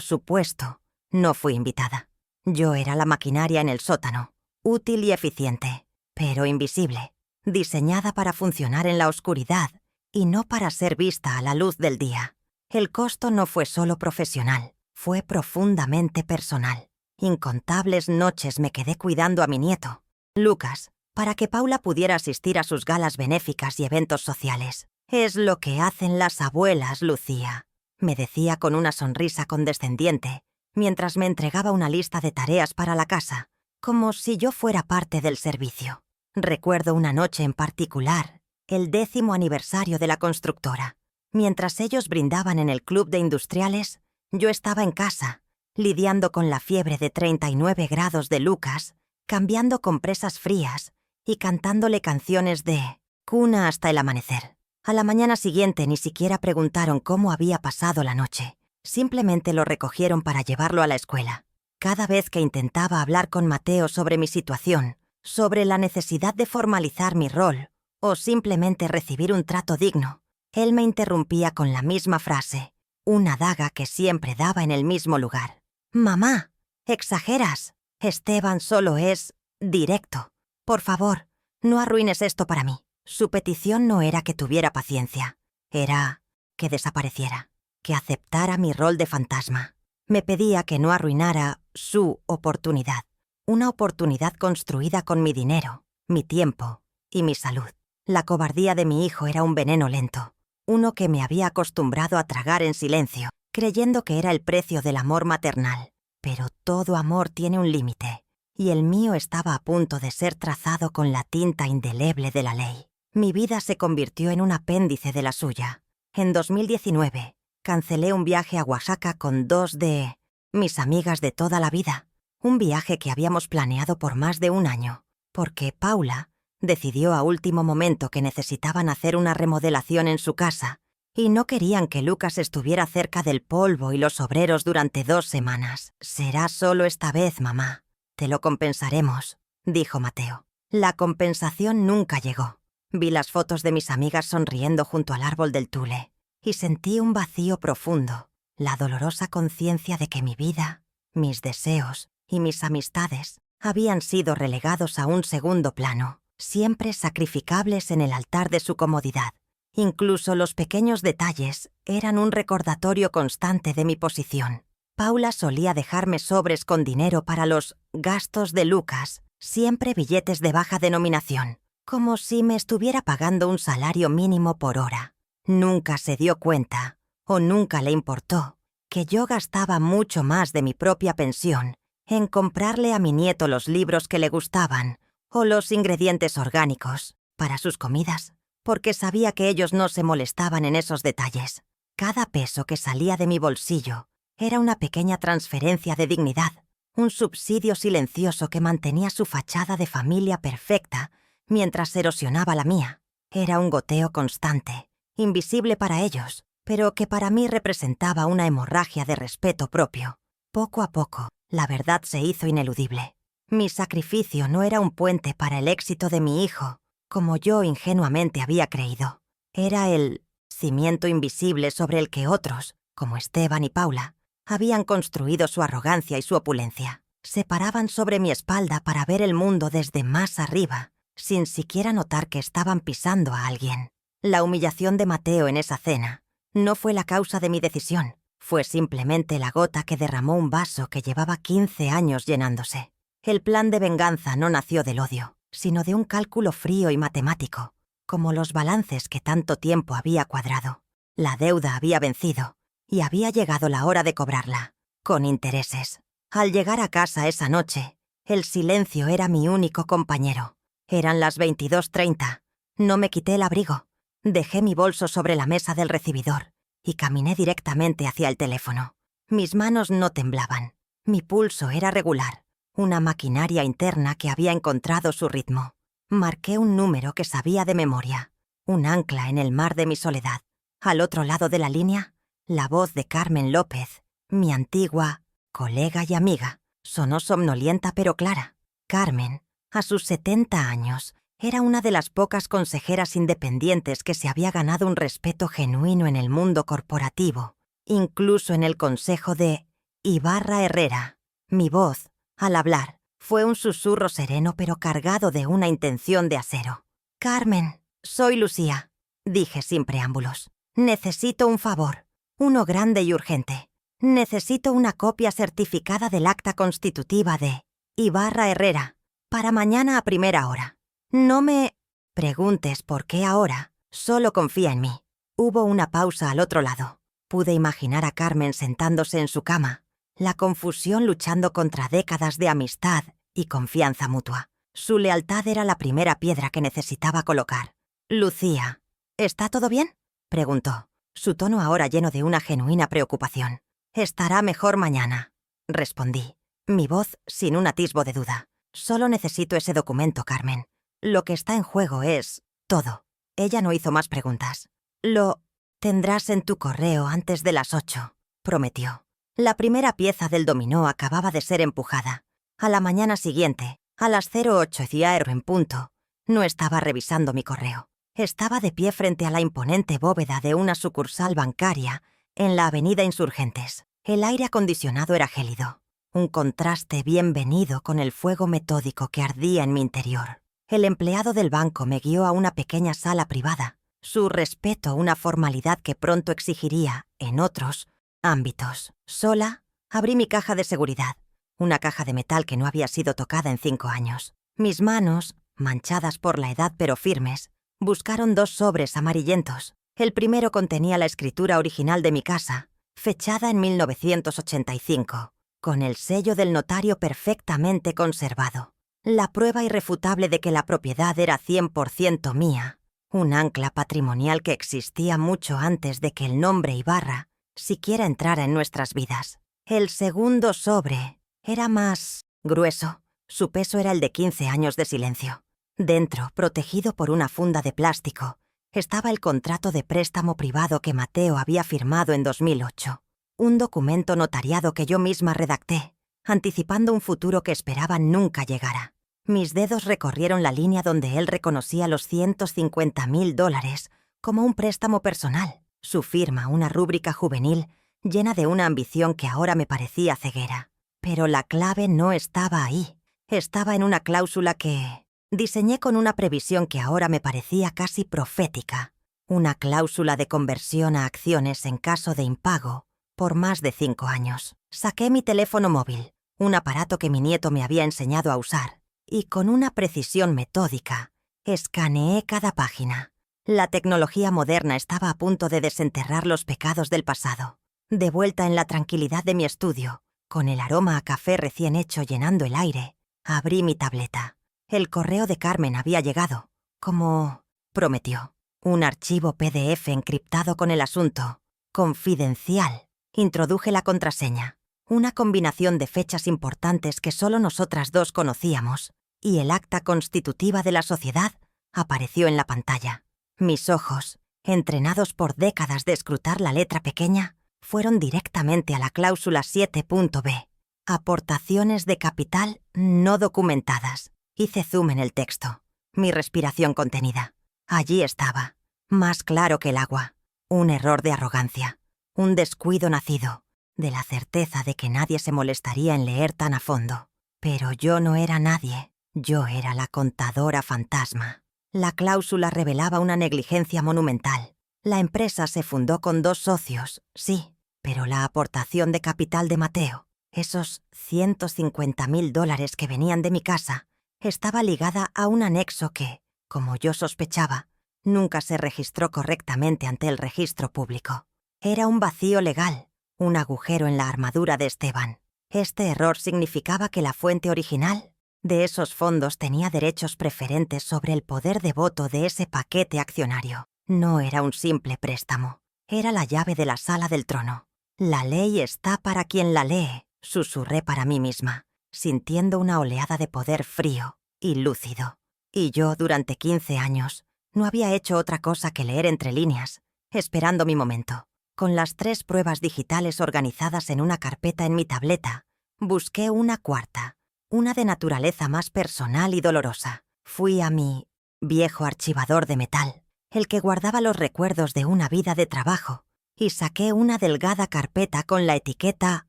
supuesto, no fui invitada. Yo era la maquinaria en el sótano, útil y eficiente, pero invisible, diseñada para funcionar en la oscuridad y no para ser vista a la luz del día. El costo no fue solo profesional, fue profundamente personal. Incontables noches me quedé cuidando a mi nieto, Lucas, para que Paula pudiera asistir a sus galas benéficas y eventos sociales. «Es lo que hacen las abuelas, Lucía», me decía con una sonrisa condescendiente, mientras me entregaba una lista de tareas para la casa, como si yo fuera parte del servicio. Recuerdo una noche en particular, el 10º aniversario de la constructora. Mientras ellos brindaban en el club de industriales, yo estaba en casa, lidiando con la fiebre de 39 grados de Lucas, cambiando compresas frías y cantándole canciones de cuna hasta el amanecer. A la mañana siguiente ni siquiera preguntaron cómo había pasado la noche. Simplemente lo recogieron para llevarlo a la escuela. Cada vez que intentaba hablar con Mateo sobre mi situación, sobre la necesidad de formalizar mi rol o simplemente recibir un trato digno, él me interrumpía con la misma frase, una daga que siempre daba en el mismo lugar. «Mamá, exageras. Esteban solo es directo. Por favor, no arruines esto para mí». Su petición no era que tuviera paciencia, era que desapareciera, que aceptara mi rol de fantasma. Me pedía que no arruinara su oportunidad, una oportunidad construida con mi dinero, mi tiempo y mi salud. La cobardía de mi hijo era un veneno lento, uno que me había acostumbrado a tragar en silencio, creyendo que era el precio del amor maternal. Pero todo amor tiene un límite, y el mío estaba a punto de ser trazado con la tinta indeleble de la ley. Mi vida se convirtió en un apéndice de la suya. En 2019, cancelé un viaje a Oaxaca con 2 de mis amigas de toda la vida, un viaje que habíamos planeado por más de 1 año, porque Paula decidió a último momento que necesitaban hacer una remodelación en su casa y no querían que Lucas estuviera cerca del polvo y los obreros durante 2 semanas. «Será solo esta vez, mamá. Te lo compensaremos», dijo Mateo. La compensación nunca llegó. Vi las fotos de mis amigas sonriendo junto al árbol del tule y sentí un vacío profundo, la dolorosa conciencia de que mi vida, mis deseos y mis amistades habían sido relegados a un segundo plano, siempre sacrificables en el altar de su comodidad. Incluso los pequeños detalles eran un recordatorio constante de mi posición. Paula solía dejarme sobres con dinero para los gastos de Lucas, siempre billetes de baja denominación, como si me estuviera pagando un salario mínimo por hora. Nunca se dio cuenta, o nunca le importó, que yo gastaba mucho más de mi propia pensión en comprarle a mi nieto los libros que le gustaban o los ingredientes orgánicos para sus comidas, porque sabía que ellos no se molestaban en esos detalles. Cada peso que salía de mi bolsillo era una pequeña transferencia de dignidad, un subsidio silencioso que mantenía su fachada de familia perfecta mientras erosionaba la mía. Era un goteo constante, invisible para ellos, pero que para mí representaba una hemorragia de respeto propio. Poco a poco, la verdad se hizo ineludible. Mi sacrificio no era un puente para el éxito de mi hijo, como yo ingenuamente había creído. Era el cimiento invisible sobre el que otros, como Esteban y Paula, habían construido su arrogancia y su opulencia. Se paraban sobre mi espalda para ver el mundo desde más arriba, sin siquiera notar que estaban pisando a alguien. La humillación de Mateo en esa cena no fue la causa de mi decisión, fue simplemente la gota que derramó un vaso que llevaba 15 años llenándose. El plan de venganza no nació del odio, sino de un cálculo frío y matemático, como los balances que tanto tiempo había cuadrado. La deuda había vencido, y había llegado la hora de cobrarla, con intereses. Al llegar a casa esa noche, el silencio era mi único compañero. Eran las 22:30. No me quité el abrigo. Dejé mi bolso sobre la mesa del recibidor y caminé directamente hacia el teléfono. Mis manos no temblaban. Mi pulso era regular, una maquinaria interna que había encontrado su ritmo. Marqué un número que sabía de memoria, un ancla en el mar de mi soledad. Al otro lado de la línea, la voz de Carmen López, mi antigua colega y amiga, sonó somnolienta pero clara. Carmen, a sus 70 años, era una de las pocas consejeras independientes que se había ganado un respeto genuino en el mundo corporativo, incluso en el consejo de Ibarra Herrera. Mi voz, al hablar, fue un susurro sereno pero cargado de una intención de acero. «Carmen, soy Lucía», dije sin preámbulos. «Necesito un favor, uno grande y urgente. Necesito una copia certificada del acta constitutiva de Ibarra Herrera, para mañana a primera hora. No me preguntes por qué ahora, solo confía en mí». Hubo una pausa al otro lado. Pude imaginar a Carmen sentándose en su cama, la confusión luchando contra décadas de amistad y confianza mutua. Su lealtad era la primera piedra que necesitaba colocar. «Lucía, ¿está todo bien?», preguntó, su tono ahora lleno de una genuina preocupación. «Estará mejor mañana», respondí, mi voz sin un atisbo de duda. «Solo necesito ese documento, Carmen. Lo que está en juego es todo». Ella no hizo más preguntas. «Lo tendrás en tu correo antes de las 8», prometió. La primera pieza del dominó acababa de ser empujada. A la mañana siguiente, a las 08:00 en punto, no estaba revisando mi correo. Estaba de pie frente a la imponente bóveda de una sucursal bancaria en la avenida Insurgentes. El aire acondicionado era gélido, un contraste bienvenido con el fuego metódico que ardía en mi interior. El empleado del banco me guió a una pequeña sala privada, su respeto una formalidad que pronto exigiría en otros ámbitos. Sola, abrí mi caja de seguridad, una caja de metal que no había sido tocada en 5 años. Mis manos, manchadas por la edad pero firmes, buscaron 2 sobres amarillentos. El primero contenía la escritura original de mi casa, fechada en 1985, con el sello del notario perfectamente conservado. La prueba irrefutable de que la propiedad era 100% mía, un ancla patrimonial que existía mucho antes de que el nombre Ibarra siquiera entrara en nuestras vidas. El segundo sobre era más grueso. Su peso era el de 15 años de silencio. Dentro, protegido por una funda de plástico, estaba el contrato de préstamo privado que Mateo había firmado en 2008. Un documento notariado que yo misma redacté, anticipando un futuro que esperaba nunca llegara. Mis dedos recorrieron la línea donde él reconocía los $150,000 como un préstamo personal. Su firma, una rúbrica juvenil, llena de una ambición que ahora me parecía ceguera. Pero la clave no estaba ahí. Estaba en una cláusula que diseñé con una previsión que ahora me parecía casi profética. Una cláusula de conversión a acciones en caso de impago por más de 5 años. Saqué mi teléfono móvil, un aparato que mi nieto me había enseñado a usar, y con una precisión metódica, escaneé cada página. La tecnología moderna estaba a punto de desenterrar los pecados del pasado. De vuelta en la tranquilidad de mi estudio, con el aroma a café recién hecho llenando el aire, abrí mi tableta. El correo de Carmen había llegado, como prometió. Un archivo PDF encriptado con el asunto confidencial. Introduje la contraseña, una combinación de fechas importantes que solo nosotras dos conocíamos, y el acta constitutiva de la sociedad apareció en la pantalla. Mis ojos, entrenados por décadas de escrutar la letra pequeña, fueron directamente a la cláusula 7.b. Aportaciones de capital no documentadas. Hice zoom en el texto. Mi respiración contenida. Allí estaba, más claro que el agua. Un error de arrogancia. Un descuido nacido de la certeza de que nadie se molestaría en leer tan a fondo. Pero yo no era nadie. Yo era la contadora fantasma. La cláusula revelaba una negligencia monumental. La empresa se fundó con 2 socios, sí, pero la aportación de capital de Mateo, esos $150,000 que venían de mi casa, estaba ligada a un anexo que, como yo sospechaba, nunca se registró correctamente ante el registro público. Era un vacío legal, un agujero en la armadura de Esteban. Este error significaba que la fuente original de esos fondos tenía derechos preferentes sobre el poder de voto de ese paquete accionario. No era un simple préstamo. Era la llave de la sala del trono. La ley está para quien la lee, susurré para mí misma, sintiendo una oleada de poder frío y lúcido. Y yo, durante 15 años, no había hecho otra cosa que leer entre líneas, esperando mi momento. Con las 3 pruebas digitales organizadas en una carpeta en mi tableta, busqué una cuarta, una de naturaleza más personal y dolorosa. Fui a mi viejo archivador de metal, el que guardaba los recuerdos de una vida de trabajo, y saqué una delgada carpeta con la etiqueta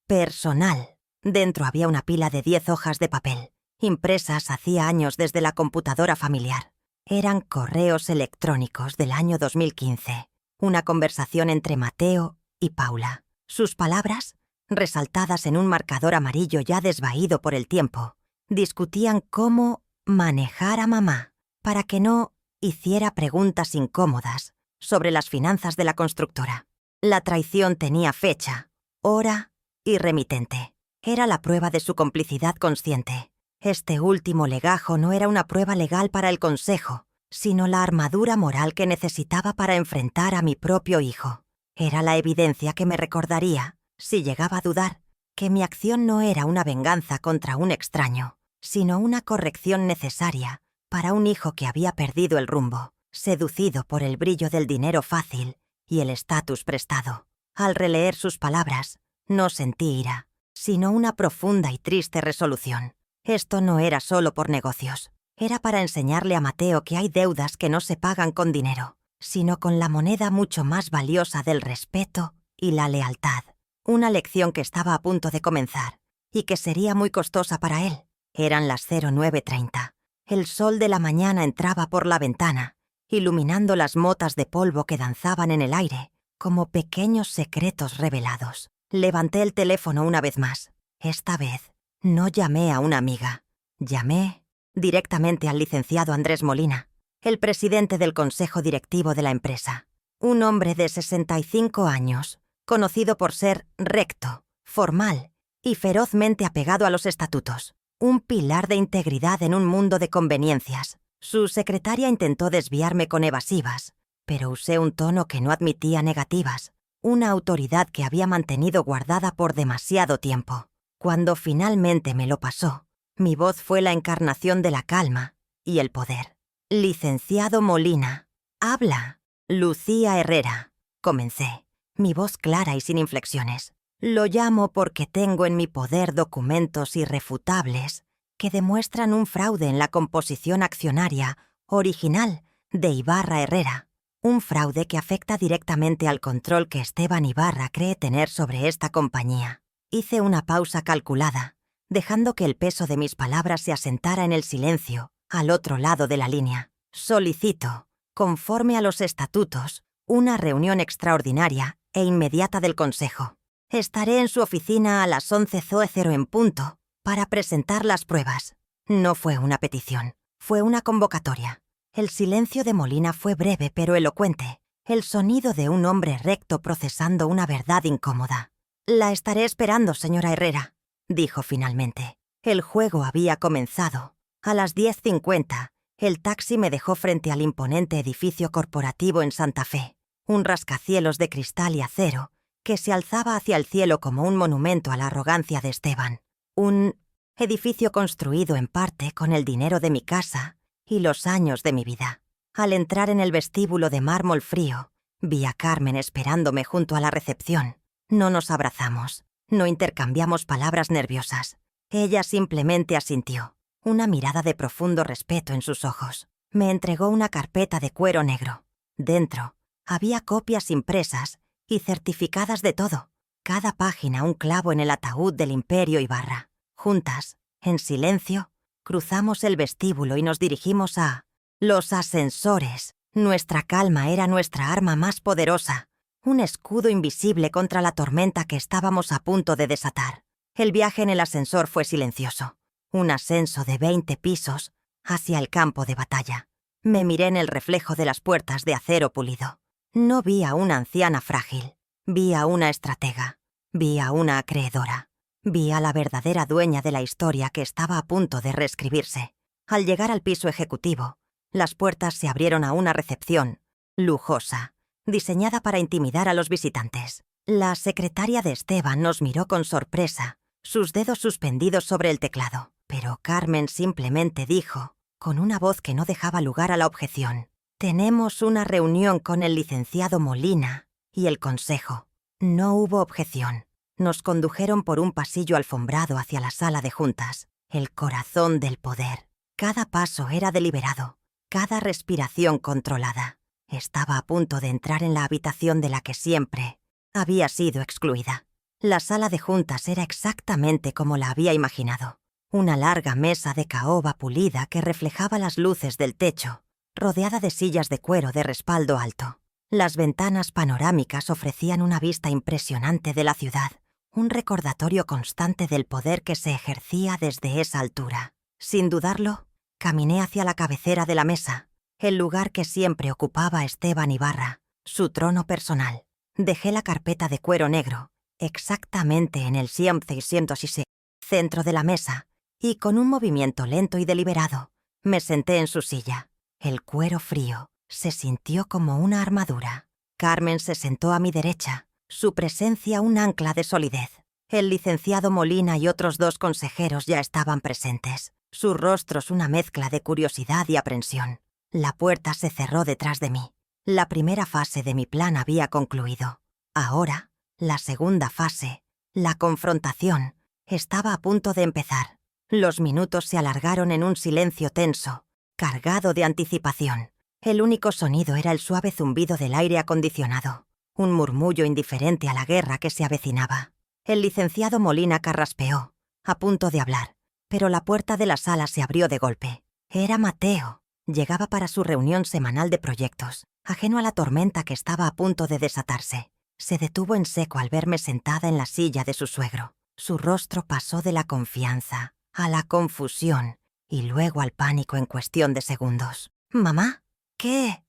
«Personal». Dentro había una pila de 10 hojas de papel, impresas hacía años desde la computadora familiar. Eran correos electrónicos del año 2015, una conversación entre Mateo y Paula. Sus palabras, resaltadas en un marcador amarillo ya desvaído por el tiempo, discutían cómo manejar a mamá para que no hiciera preguntas incómodas sobre las finanzas de la constructora. La traición tenía fecha, hora y remitente. Era la prueba de su complicidad consciente. Este último legajo no era una prueba legal para el consejo, sino la armadura moral que necesitaba para enfrentar a mi propio hijo. Era la evidencia que me recordaría, si llegaba a dudar, que mi acción no era una venganza contra un extraño, sino una corrección necesaria para un hijo que había perdido el rumbo, seducido por el brillo del dinero fácil y el estatus prestado. Al releer sus palabras, no sentí ira, sino una profunda y triste resolución. Esto no era solo por negocios. Era para enseñarle a Mateo que hay deudas que no se pagan con dinero, sino con la moneda mucho más valiosa del respeto y la lealtad. Una lección que estaba a punto de comenzar y que sería muy costosa para él. Eran las 09:30. El sol de la mañana entraba por la ventana, iluminando las motas de polvo que danzaban en el aire como pequeños secretos revelados. Levanté el teléfono una vez más. Esta vez no llamé a una amiga. Llamé directamente al licenciado Andrés Molina, el presidente del consejo directivo de la empresa. Un hombre de 65 años, conocido por ser recto, formal y ferozmente apegado a los estatutos. Un pilar de integridad en un mundo de conveniencias. Su secretaria intentó desviarme con evasivas, pero usé un tono que no admitía negativas, una autoridad que había mantenido guardada por demasiado tiempo. Cuando finalmente me lo pasó, mi voz fue la encarnación de la calma y el poder. «Licenciado Molina, habla. Lucía Herrera», comencé, mi voz clara y sin inflexiones. «Lo llamo porque tengo en mi poder documentos irrefutables que demuestran un fraude en la composición accionaria original de Ibarra Herrera. Un fraude que afecta directamente al control que Esteban Ibarra cree tener sobre esta compañía». Hice una pausa calculada, dejando que el peso de mis palabras se asentara en el silencio, al otro lado de la línea. «Solicito, conforme a los estatutos, una reunión extraordinaria e inmediata del Consejo. Estaré en su oficina a las 11:00 en punto para presentar las pruebas». No fue una petición, fue una convocatoria. El silencio de Molina fue breve pero elocuente, el sonido de un hombre recto procesando una verdad incómoda. «La estaré esperando, señora Herrera», dijo finalmente. El juego había comenzado. A las 10:50, el taxi me dejó frente al imponente edificio corporativo en Santa Fe, un rascacielos de cristal y acero que se alzaba hacia el cielo como un monumento a la arrogancia de Esteban. Un edificio construido en parte con el dinero de mi casa y los años de mi vida. Al entrar en el vestíbulo de mármol frío, vi a Carmen esperándome junto a la recepción. No nos abrazamos. No intercambiamos palabras nerviosas. Ella simplemente asintió, una mirada de profundo respeto en sus ojos. Me entregó una carpeta de cuero negro. Dentro había copias impresas y certificadas de todo. Cada página un clavo en el ataúd del Imperio Ibarra. Juntas, en silencio, cruzamos el vestíbulo y nos dirigimos a los ascensores. Nuestra calma era nuestra arma más poderosa, un escudo invisible contra la tormenta que estábamos a punto de desatar. El viaje en el ascensor fue silencioso, un ascenso de 20 pisos hacia el campo de batalla. Me miré en el reflejo de las puertas de acero pulido. No vi a una anciana frágil, vi a una estratega, vi a una acreedora, vi a la verdadera dueña de la historia que estaba a punto de reescribirse. Al llegar al piso ejecutivo, las puertas se abrieron a una recepción lujosa, diseñada para intimidar a los visitantes. La secretaria de Esteban nos miró con sorpresa, sus dedos suspendidos sobre el teclado. Pero Carmen simplemente dijo, con una voz que no dejaba lugar a la objeción: «Tenemos una reunión con el licenciado Molina y el consejo». No hubo objeción. Nos condujeron por un pasillo alfombrado hacia la sala de juntas, el corazón del poder. Cada paso era deliberado, cada respiración controlada. Estaba a punto de entrar en la habitación de la que siempre había sido excluida. La sala de juntas era exactamente como la había imaginado. Una larga mesa de caoba pulida que reflejaba las luces del techo, rodeada de sillas de cuero de respaldo alto. Las ventanas panorámicas ofrecían una vista impresionante de la ciudad, un recordatorio constante del poder que se ejercía desde esa altura. Sin dudarlo, caminé hacia la cabecera de la mesa, el lugar que siempre ocupaba Esteban Ibarra, su trono personal. Dejé la carpeta de cuero negro, exactamente en el 606, centro de la mesa, y con un movimiento lento y deliberado, me senté en su silla. El cuero frío se sintió como una armadura. Carmen se sentó a mi derecha, su presencia un ancla de solidez. El licenciado Molina y otros 2 consejeros ya estaban presentes, sus rostros una mezcla de curiosidad y aprensión. La puerta se cerró detrás de mí. La primera fase de mi plan había concluido. Ahora, la segunda fase, la confrontación, estaba a punto de empezar. Los minutos se alargaron en un silencio tenso, cargado de anticipación. El único sonido era el suave zumbido del aire acondicionado, un murmullo indiferente a la guerra que se avecinaba. El licenciado Molina carraspeó, a punto de hablar, pero la puerta de la sala se abrió de golpe. Era Mateo. Llegaba para su reunión semanal de proyectos, ajeno a la tormenta que estaba a punto de desatarse. Se detuvo en seco al verme sentada en la silla de su suegro. Su rostro pasó de la confianza a la confusión y luego al pánico en cuestión de segundos. «¿Mamá? ¿Qué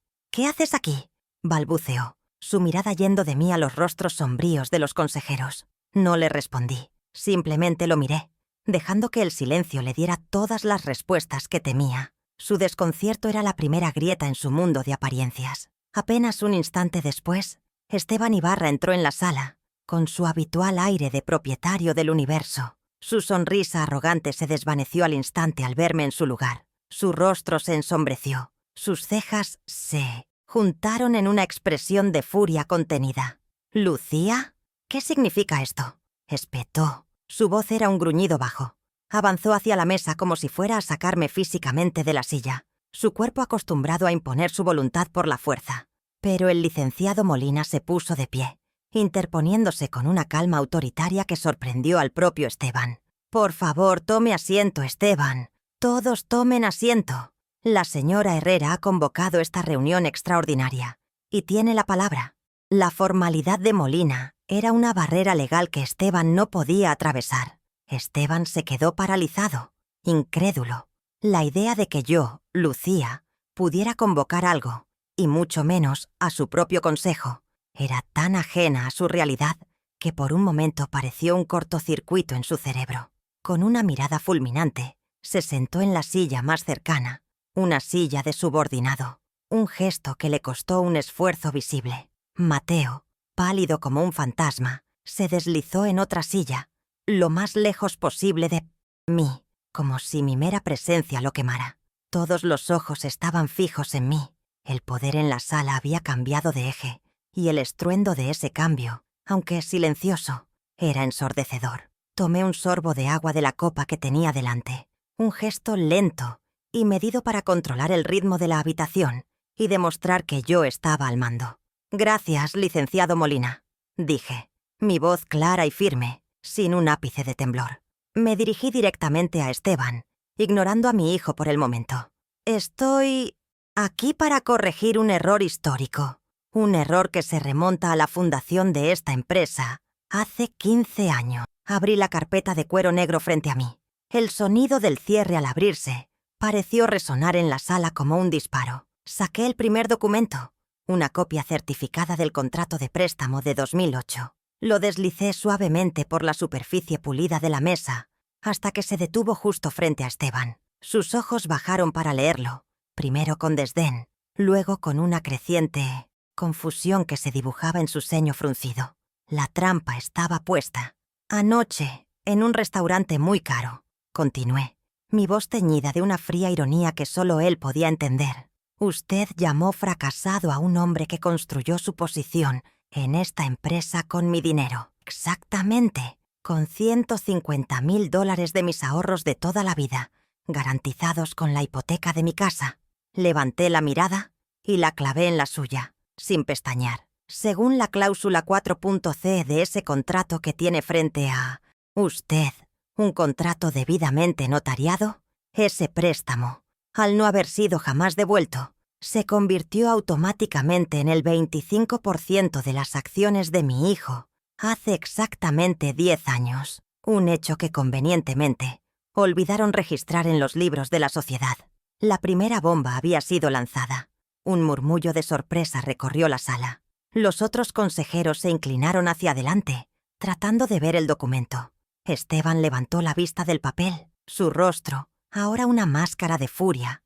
haces aquí?», balbuceó, su mirada yendo de mí a los rostros sombríos de los consejeros. No le respondí, simplemente lo miré, dejando que el silencio le diera todas las respuestas que temía. Su desconcierto era la primera grieta en su mundo de apariencias. Apenas un instante después, Esteban Ibarra entró en la sala, con su habitual aire de propietario del universo. Su sonrisa arrogante se desvaneció al instante al verme en su lugar. Su rostro se ensombreció. Sus cejas se juntaron en una expresión de furia contenida. «¿Lucía? ¿Qué significa esto?», espetó. Su voz era un gruñido bajo. Avanzó hacia la mesa como si fuera a sacarme físicamente de la silla, su cuerpo acostumbrado a imponer su voluntad por la fuerza. Pero el licenciado Molina se puso de pie, interponiéndose con una calma autoritaria que sorprendió al propio Esteban. «Por favor, tome asiento, Esteban. Todos tomen asiento. La señora Herrera ha convocado esta reunión extraordinaria y tiene la palabra». La formalidad de Molina era una barrera legal que Esteban no podía atravesar. Esteban se quedó paralizado, incrédulo. La idea de que yo, Lucía, pudiera convocar algo, y mucho menos a su propio consejo, era tan ajena a su realidad que por un momento pareció un cortocircuito en su cerebro. Con una mirada fulminante, se sentó en la silla más cercana, una silla de subordinado, un gesto que le costó un esfuerzo visible. Mateo, pálido como un fantasma, se deslizó en otra silla, lo más lejos posible de mí, como si mi mera presencia lo quemara. Todos los ojos estaban fijos en mí. El poder en la sala había cambiado de eje, y el estruendo de ese cambio, aunque silencioso, Era ensordecedor. Tomé un sorbo de agua de la copa que tenía delante. Un gesto lento y medido para controlar el ritmo de la habitación y demostrar que yo estaba al mando. «Gracias, licenciado Molina», dije, mi voz clara y firme, sin un ápice de temblor. Me dirigí directamente a Esteban, ignorando a mi hijo por el momento. «Estoy aquí para corregir un error histórico, un error que se remonta a la fundación de esta empresa hace 15 años». Abrí la carpeta de cuero negro frente a mí. El sonido del cierre al abrirse pareció resonar en la sala como un disparo. Saqué el primer documento, una copia certificada del contrato de préstamo de 2008. Lo deslicé suavemente por la superficie pulida de la mesa hasta que se detuvo justo frente a Esteban. Sus ojos bajaron para leerlo, primero con desdén, luego con una creciente confusión que se dibujaba en su ceño fruncido. La trampa estaba puesta. «Anoche, en un restaurante muy caro», continué, mi voz teñida de una fría ironía que solo él podía entender. «Usted llamó fracasado a un hombre que construyó su posición en esta empresa con mi dinero. Exactamente, con $150,000 de mis ahorros de toda la vida, garantizados con la hipoteca de mi casa». Levanté la mirada y la clavé en la suya, sin pestañear. «Según la cláusula 4.c de ese contrato que tiene frente a usted, un contrato debidamente notariado, ese préstamo, al no haber sido jamás devuelto, se convirtió automáticamente en el 25% de las acciones de mi hijo hace exactamente 10 años, un hecho que convenientemente olvidaron registrar en los libros de la sociedad». La primera bomba había sido lanzada. Un murmullo de sorpresa recorrió la sala. Los otros consejeros se inclinaron hacia adelante, tratando de ver el documento. Esteban levantó la vista del papel, su rostro, ahora una máscara de furia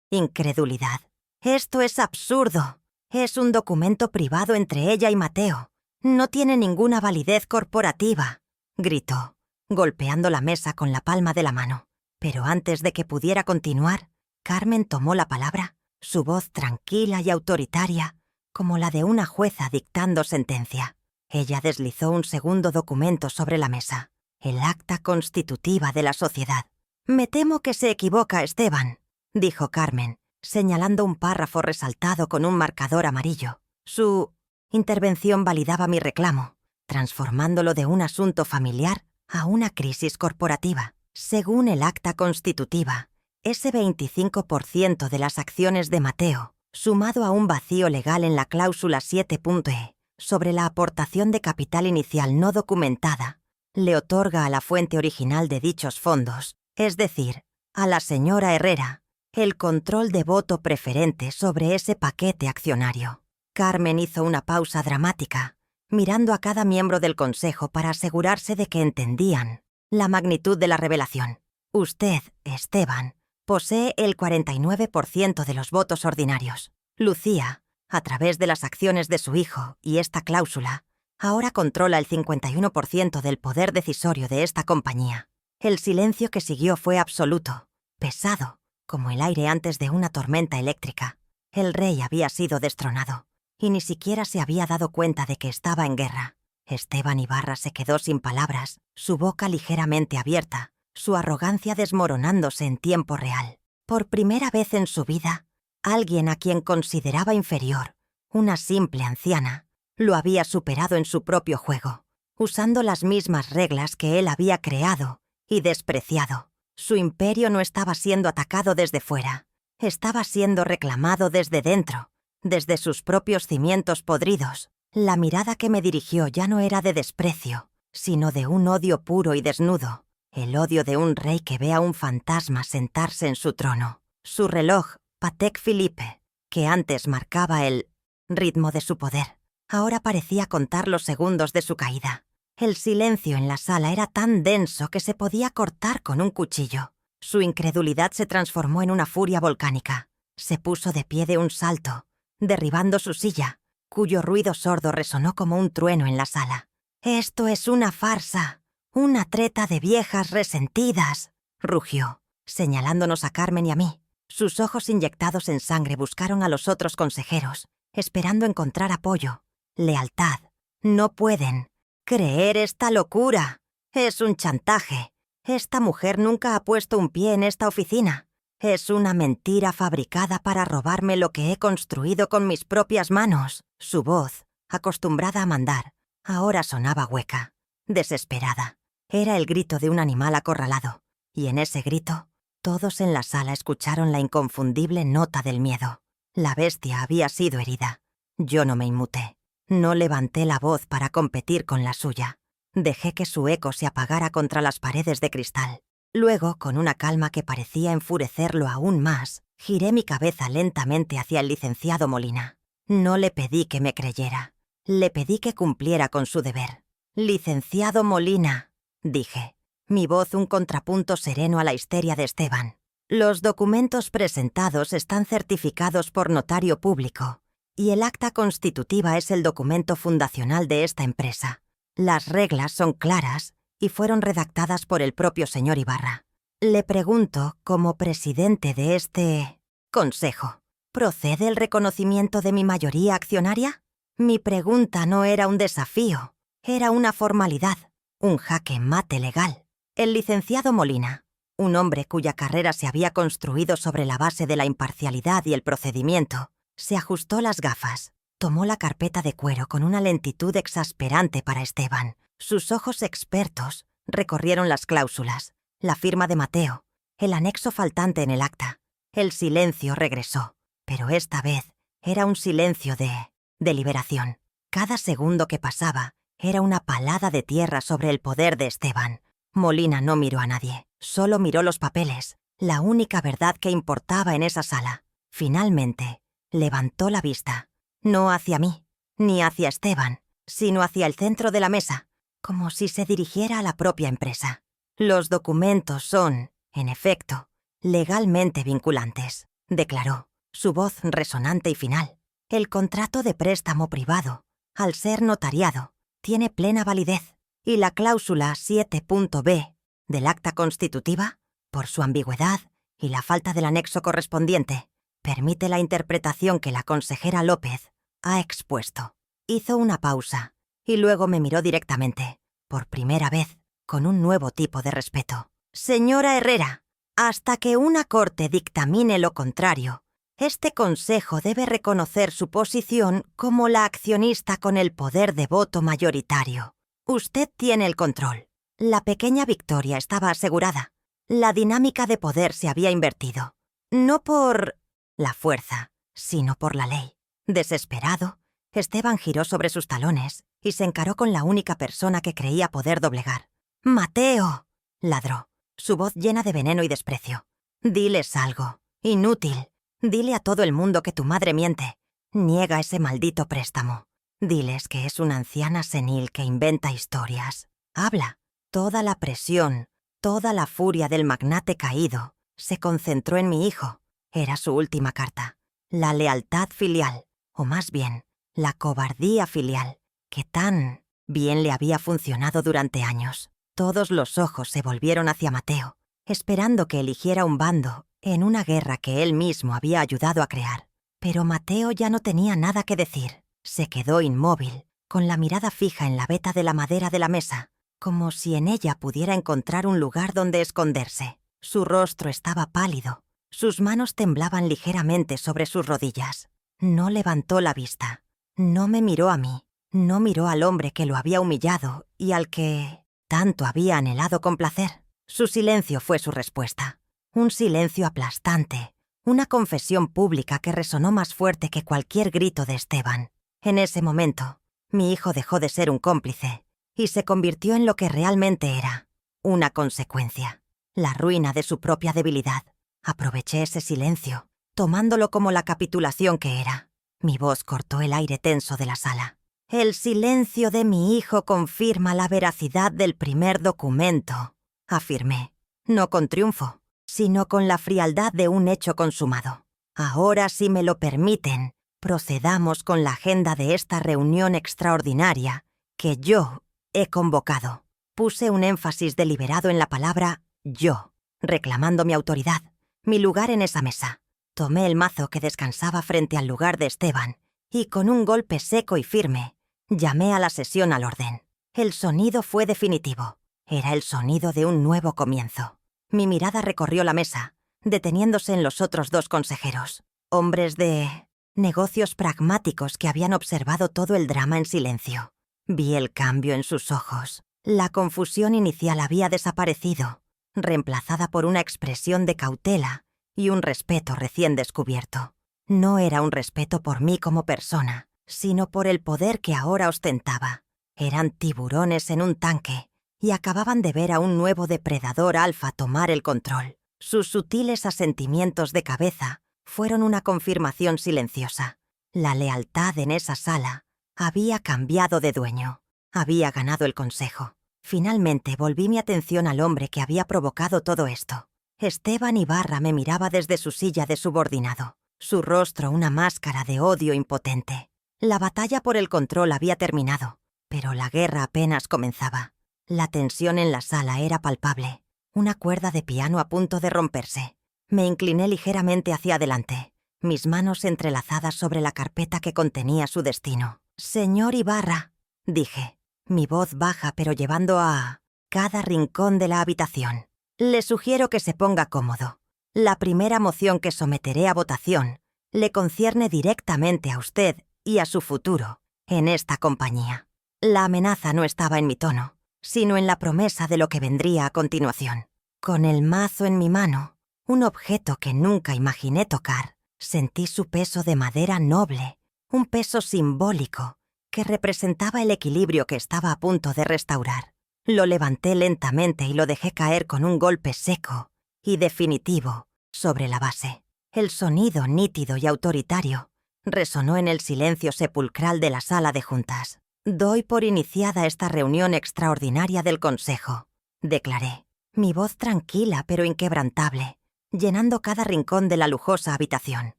incredulidad. «Esto es absurdo. Es un documento privado entre ella y Mateo. No tiene ninguna validez corporativa», gritó, golpeando la mesa con la palma de la mano. Pero antes de que pudiera continuar, Carmen tomó la palabra, su voz tranquila y autoritaria, como la de una jueza dictando sentencia. Ella deslizó un segundo documento sobre la mesa, el acta constitutiva de la sociedad. «Me temo que se equivoca, Esteban», dijo Carmen, señalando un párrafo resaltado con un marcador amarillo. Su intervención validaba mi reclamo, transformándolo de un asunto familiar a una crisis corporativa. Según el acta constitutiva, ese 25% de las acciones de Mateo, sumado a un vacío legal en la cláusula 7.e sobre la aportación de capital inicial no documentada, le otorga a la fuente original de dichos fondos, es decir, a la señora Herrera, el control de voto preferente sobre ese paquete accionario. Carmen hizo una pausa dramática, mirando a cada miembro del consejo para asegurarse de que entendían la magnitud de la revelación. «Usted, Esteban, posee el 49% de los votos ordinarios. Lucía, a través de las acciones de su hijo y esta cláusula, ahora controla el 51% del poder decisorio de esta compañía». El silencio que siguió fue absoluto, pesado, como el aire antes de una tormenta eléctrica. El rey había sido destronado, y ni siquiera se había dado cuenta de que estaba en guerra. Esteban Ibarra se quedó sin palabras, su boca ligeramente abierta, su arrogancia desmoronándose en tiempo real. Por primera vez en su vida, alguien a quien consideraba inferior, una simple anciana, lo había superado en su propio juego, usando las mismas reglas que él había creado y despreciado. Su imperio no estaba siendo atacado desde fuera, estaba siendo reclamado desde dentro, desde sus propios cimientos podridos. La mirada que me dirigió ya no era de desprecio, sino de un odio puro y desnudo, el odio de un rey que ve a un fantasma sentarse en su trono. Su reloj, Patek Philippe, que antes marcaba el ritmo de su poder, ahora parecía contar los segundos de su caída. El silencio en la sala era tan denso que se podía cortar con un cuchillo. Su incredulidad se transformó en una furia volcánica. Se puso de pie de un salto, derribando su silla, cuyo ruido sordo resonó como un trueno en la sala. «Esto es una farsa, una treta de viejas resentidas», rugió, señalándonos a Carmen y a mí. Sus ojos inyectados en sangre buscaron a los otros consejeros, esperando encontrar apoyo, lealtad. «No pueden. creer esta locura. Es un chantaje. Esta mujer nunca ha puesto un pie en esta oficina. Es una mentira fabricada para robarme lo que he construido con mis propias manos. Su voz, acostumbrada a mandar, ahora sonaba hueca, desesperada. Era el grito de un animal acorralado, y en ese grito, todos en la sala escucharon la inconfundible nota del miedo. La bestia había sido herida. Yo no me inmuté. No levanté la voz para competir con la suya. Dejé que su eco se apagara contra las paredes de cristal. Luego, con una calma que parecía enfurecerlo aún más, giré mi cabeza lentamente hacia el licenciado Molina. No le pedí que me creyera. Le pedí que cumpliera con su deber. «Licenciado Molina», dije, mi voz un contrapunto sereno a la histeria de Esteban. «Los documentos presentados están certificados por notario público, y el acta constitutiva es el documento fundacional de esta empresa. Las reglas son claras y fueron redactadas por el propio señor Ibarra. Le pregunto, como presidente de este consejo, ¿procede el reconocimiento de mi mayoría accionaria?» Mi pregunta no era un desafío, era una formalidad, un jaque mate legal. El licenciado Molina, un hombre cuya carrera se había construido sobre la base de la imparcialidad y el procedimiento, se ajustó las gafas, tomó la carpeta de cuero con una lentitud exasperante para Esteban. Sus ojos expertos recorrieron las cláusulas, la firma de Mateo, el anexo faltante en el acta. El silencio regresó, pero esta vez era un silencio de deliberación. Cada segundo que pasaba era una palada de tierra sobre el poder de Esteban. Molina no miró a nadie, solo miró los papeles, la única verdad que importaba en esa sala. Finalmente, levantó la vista, no hacia mí, ni hacia Esteban, sino hacia el centro de la mesa, como si se dirigiera a la propia empresa. «Los documentos son, en efecto, legalmente vinculantes», declaró, su voz resonante y final. «El contrato de préstamo privado, al ser notariado, tiene plena validez, y la cláusula 7.b del acta constitutiva, por su ambigüedad y la falta del anexo correspondiente, permite la interpretación que la consejera López ha expuesto». Hizo una pausa, y luego me miró directamente, por primera vez, con un nuevo tipo de respeto. «Señora Herrera, hasta que una corte dictamine lo contrario, este consejo debe reconocer su posición como la accionista con el poder de voto mayoritario. Usted tiene el control. La pequeña victoria estaba asegurada. La dinámica de poder se había invertido. No por la fuerza, sino por la ley». Desesperado, Esteban giró sobre sus talones y se encaró con la única persona que creía poder doblegar. «Mateo», ladró, su voz llena de veneno y desprecio. «Diles algo. Inútil. Dile a todo el mundo que tu madre miente. Niega ese maldito préstamo. Diles que es una anciana senil que inventa historias. Habla». Toda la presión, toda la furia del magnate caído se concentró en mi hijo. Era su última carta. La lealtad filial, o más bien, la cobardía filial, que tan bien le había funcionado durante años. Todos los ojos se volvieron hacia Mateo, esperando que eligiera un bando en una guerra que él mismo había ayudado a crear. Pero Mateo ya no tenía nada que decir. Se quedó inmóvil, con la mirada fija en la veta de la madera de la mesa, como si en ella pudiera encontrar un lugar donde esconderse. Su rostro estaba pálido, sus manos temblaban ligeramente sobre sus rodillas. No levantó la vista, no me miró a mí, no miró al hombre que lo había humillado y al que tanto había anhelado complacer. Su silencio fue su respuesta. Un silencio aplastante, una confesión pública que resonó más fuerte que cualquier grito de Esteban. En ese momento, mi hijo dejó de ser un cómplice y se convirtió en lo que realmente era, una consecuencia, la ruina de su propia debilidad. Aproveché ese silencio, tomándolo como la capitulación que era. Mi voz cortó el aire tenso de la sala. «El silencio de mi hijo confirma la veracidad del primer documento», afirmé, no con triunfo, sino con la frialdad de un hecho consumado. «Ahora, si me lo permiten, procedamos con la agenda de esta reunión extraordinaria que yo he convocado». Puse un énfasis deliberado en la palabra «yo», reclamando mi autoridad, mi lugar en esa mesa. Tomé el mazo que descansaba frente al lugar de Esteban y con un golpe seco y firme, llamé a la sesión al orden. El sonido fue definitivo. Era el sonido de un nuevo comienzo. Mi mirada recorrió la mesa, deteniéndose en los otros 2 consejeros, hombres de negocios pragmáticos que habían observado todo el drama en silencio. Vi el cambio en sus ojos. La confusión inicial había desaparecido, reemplazada por una expresión de cautela y un respeto recién descubierto. No era un respeto por mí como persona, sino por el poder que ahora ostentaba. Eran tiburones en un tanque y acababan de ver a un nuevo depredador alfa tomar el control. Sus sutiles asentimientos de cabeza fueron una confirmación silenciosa. La lealtad en esa sala había cambiado de dueño. Había ganado el consejo. Finalmente volví mi atención al hombre que había provocado todo esto. Esteban Ibarra me miraba desde su silla de subordinado, su rostro una máscara de odio impotente. La batalla por el control había terminado, pero la guerra apenas comenzaba. La tensión en la sala era palpable, una cuerda de piano a punto de romperse. Me incliné ligeramente hacia adelante, mis manos entrelazadas sobre la carpeta que contenía su destino. «Señor Ibarra», dije, mi voz baja pero llevando a cada rincón de la habitación. «Le sugiero que se ponga cómodo. La primera moción que someteré a votación le concierne directamente a usted y a su futuro en esta compañía». La amenaza no estaba en mi tono, sino en la promesa de lo que vendría a continuación. Con el mazo en mi mano, un objeto que nunca imaginé tocar, sentí su peso de madera noble, un peso simbólico que representaba el equilibrio que estaba a punto de restaurar. Lo levanté lentamente y lo dejé caer con un golpe seco y definitivo sobre la base. El sonido nítido y autoritario resonó en el silencio sepulcral de la sala de juntas. «Doy por iniciada esta reunión extraordinaria del Consejo», declaré, mi voz tranquila pero inquebrantable, llenando cada rincón de la lujosa habitación.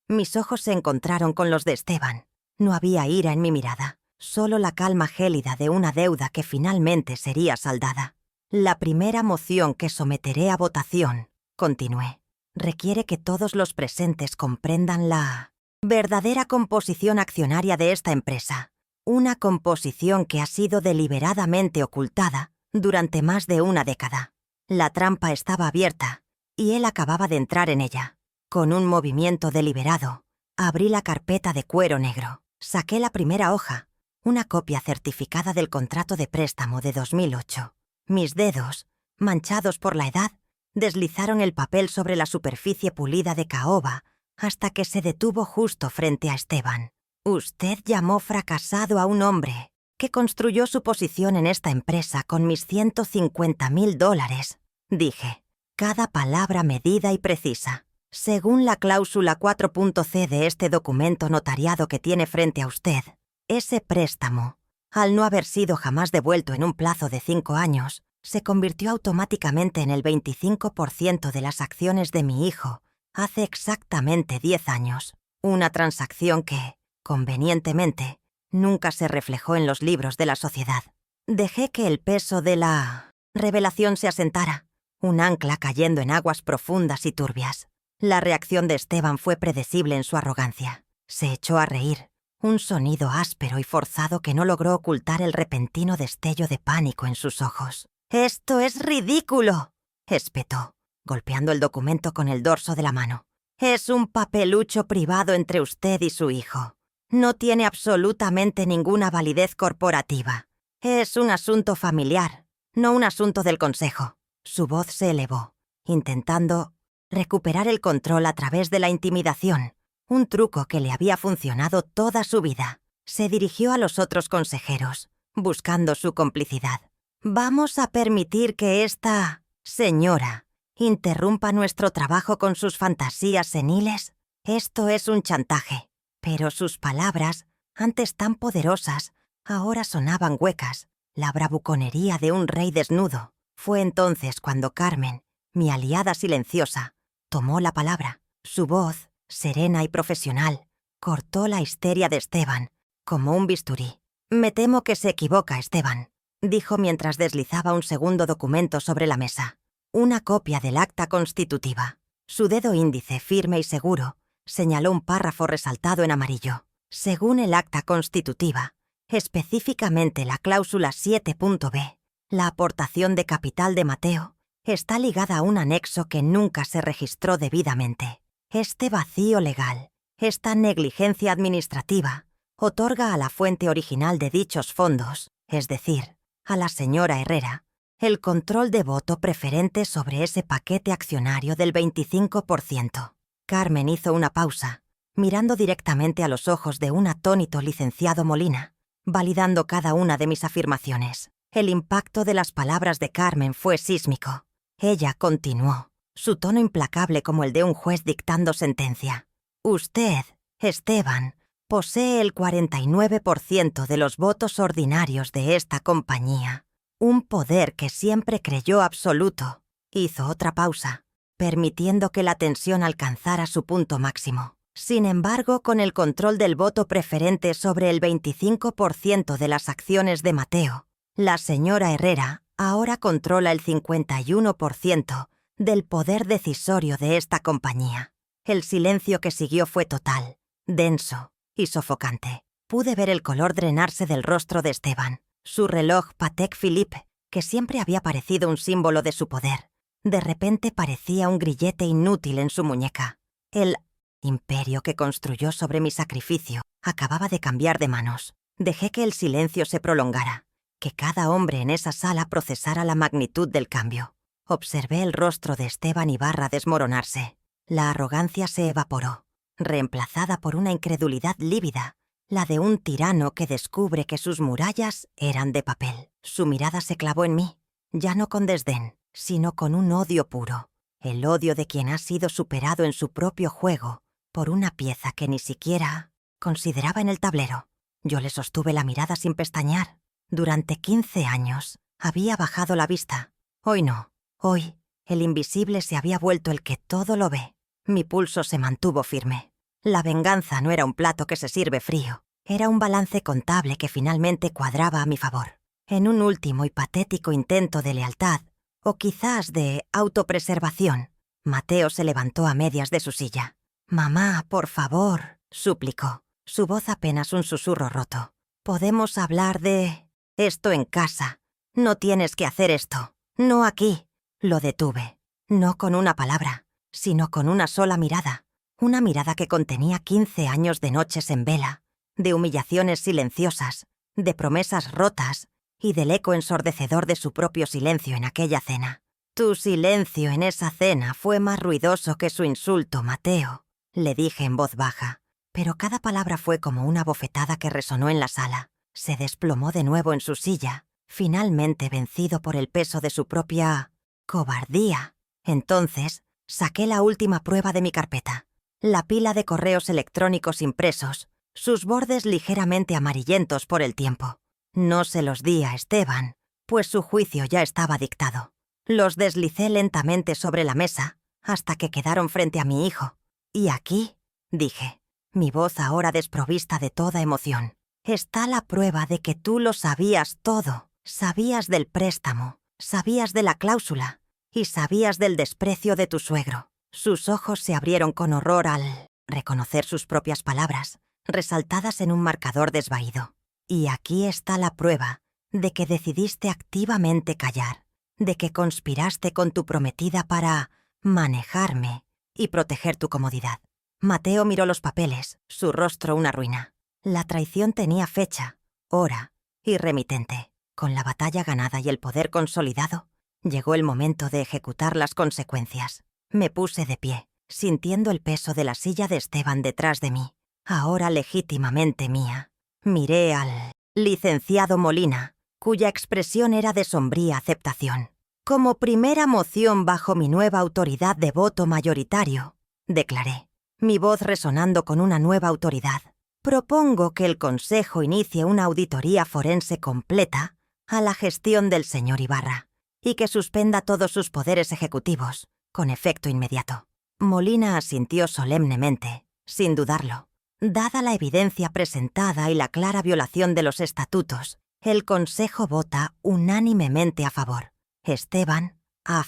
Mis ojos se encontraron con los de Esteban. No había ira en mi mirada, solo la calma gélida de una deuda que finalmente sería saldada. «La primera moción que someteré a votación», continué, «requiere que todos los presentes comprendan la verdadera composición accionaria de esta empresa. Una composición que ha sido deliberadamente ocultada durante más de una década. La trampa estaba abierta y él acababa de entrar en ella. Con un movimiento deliberado, abrí la carpeta de cuero negro. Saqué la primera hoja, una copia certificada del contrato de préstamo de 2008. Mis dedos, manchados por la edad, deslizaron el papel sobre la superficie pulida de caoba hasta que se detuvo justo frente a Esteban. «Usted llamó fracasado a un hombre que construyó su posición en esta empresa con mis $150.000, dije, cada palabra medida y precisa. Según la cláusula 4.c de este documento notariado que tiene frente a usted, ese préstamo, al no haber sido jamás devuelto en un plazo de 5 años, se convirtió automáticamente en el 25% de las acciones de mi hijo hace exactamente 10 años. Una transacción que, convenientemente, nunca se reflejó en los libros de la sociedad. Dejé que el peso de la revelación se asentara, un ancla cayendo en aguas profundas y turbias. La reacción de Esteban fue predecible en su arrogancia. Se echó a reír, un sonido áspero y forzado que no logró ocultar el repentino destello de pánico en sus ojos. «¡Esto es ridículo!», espetó, golpeando el documento con el dorso de la mano. «Es un papelucho privado entre usted y su hijo. No tiene absolutamente ninguna validez corporativa. Es un asunto familiar, no un asunto del Consejo». Su voz se elevó, intentando recuperar el control a través de la intimidación, un truco que le había funcionado toda su vida. Se dirigió a los otros consejeros, buscando su complicidad. «¿Vamos a permitir que esta señora interrumpa nuestro trabajo con sus fantasías seniles? Esto es un chantaje». Pero sus palabras, antes tan poderosas, ahora sonaban huecas, la bravuconería de un rey desnudo. Fue entonces cuando Carmen, mi aliada silenciosa, tomó la palabra. Su voz, serena y profesional, cortó la histeria de Esteban, como un bisturí. «Me temo que se equivoca, Esteban», dijo mientras deslizaba un segundo documento sobre la mesa. Una copia del acta constitutiva. Su dedo índice, firme y seguro, señaló un párrafo resaltado en amarillo. «Según el acta constitutiva, específicamente la cláusula 7.b, la aportación de capital de Mateo, está ligada a un anexo que nunca se registró debidamente. Este vacío legal, esta negligencia administrativa, otorga a la fuente original de dichos fondos, es decir, a la señora Herrera, el control de voto preferente sobre ese paquete accionario del 25%. Carmen hizo una pausa, mirando directamente a los ojos de un atónito licenciado Molina, validando cada una de mis afirmaciones. El impacto de las palabras de Carmen fue sísmico. Ella continuó, su tono implacable como el de un juez dictando sentencia. Usted, Esteban, posee el 49% de los votos ordinarios de esta compañía, un poder que siempre creyó absoluto. Hizo otra pausa, permitiendo que la tensión alcanzara su punto máximo. Sin embargo, con el control del voto preferente sobre el 25% de las acciones de Mateo, la señora Herrera ahora controla el 51% del poder decisorio de esta compañía. El silencio que siguió fue total, denso y sofocante. Pude ver el color drenarse del rostro de Esteban. Su reloj Patek Philippe, que siempre había parecido un símbolo de su poder, de repente parecía un grillete inútil en su muñeca. El imperio que construyó sobre mi sacrificio acababa de cambiar de manos. Dejé que el silencio se prolongara, que cada hombre en esa sala procesara la magnitud del cambio. Observé el rostro de Esteban Ibarra desmoronarse. La arrogancia se evaporó, reemplazada por una incredulidad lívida, la de un tirano que descubre que sus murallas eran de papel. Su mirada se clavó en mí, ya no con desdén, sino con un odio puro, el odio de quien ha sido superado en su propio juego por una pieza que ni siquiera consideraba en el tablero. Yo le sostuve la mirada sin pestañear. Durante 15 años había bajado la vista. Hoy no. Hoy, el invisible se había vuelto el que todo lo ve. Mi pulso se mantuvo firme. La venganza no era un plato que se sirve frío. Era un balance contable que finalmente cuadraba a mi favor. En un último y patético intento de lealtad, o quizás de autopreservación, Mateo se levantó a medias de su silla. «Mamá, por favor», suplicó, su voz apenas un susurro roto. «Podemos hablar de esto en casa. No tienes que hacer esto. No aquí». Lo detuve, no con una palabra, sino con una sola mirada. Una mirada que contenía 15 años de noches en vela, de humillaciones silenciosas, de promesas rotas y del eco ensordecedor de su propio silencio en aquella cena. «Tu silencio en esa cena fue más ruidoso que su insulto, Mateo», le dije en voz baja, pero cada palabra fue como una bofetada que resonó en la sala. Se desplomó de nuevo en su silla, finalmente vencido por el peso de su propia cobardía. Entonces, saqué la última prueba de mi carpeta, la pila de correos electrónicos impresos, sus bordes ligeramente amarillentos por el tiempo. No se los di a Esteban, pues su juicio ya estaba dictado. Los deslicé lentamente sobre la mesa hasta que quedaron frente a mi hijo. «Y aquí», dije, mi voz ahora desprovista de toda emoción, «está la prueba de que tú lo sabías todo. Sabías del préstamo, sabías de la cláusula y sabías del desprecio de tu suegro». Sus ojos se abrieron con horror al reconocer sus propias palabras, resaltadas en un marcador desvaído. «Y aquí está la prueba de que decidiste activamente callar, de que conspiraste con tu prometida para manejarme y proteger tu comodidad». Mateo miró los papeles, su rostro una ruina. La traición tenía fecha, hora y remitente. Con la batalla ganada y el poder consolidado, llegó el momento de ejecutar las consecuencias. Me puse de pie, sintiendo el peso de la silla de Esteban detrás de mí, ahora legítimamente mía. Miré al licenciado Molina, cuya expresión era de sombría aceptación. «Como primera moción bajo mi nueva autoridad de voto mayoritario», declaré, mi voz resonando con una nueva autoridad, «propongo que el Consejo inicie una auditoría forense completa a la gestión del señor Ibarra y que suspenda todos sus poderes ejecutivos, con efecto inmediato». Molina asintió solemnemente, sin dudarlo. Dada la evidencia presentada y la clara violación de los estatutos, el Consejo vota unánimemente a favor. Esteban, a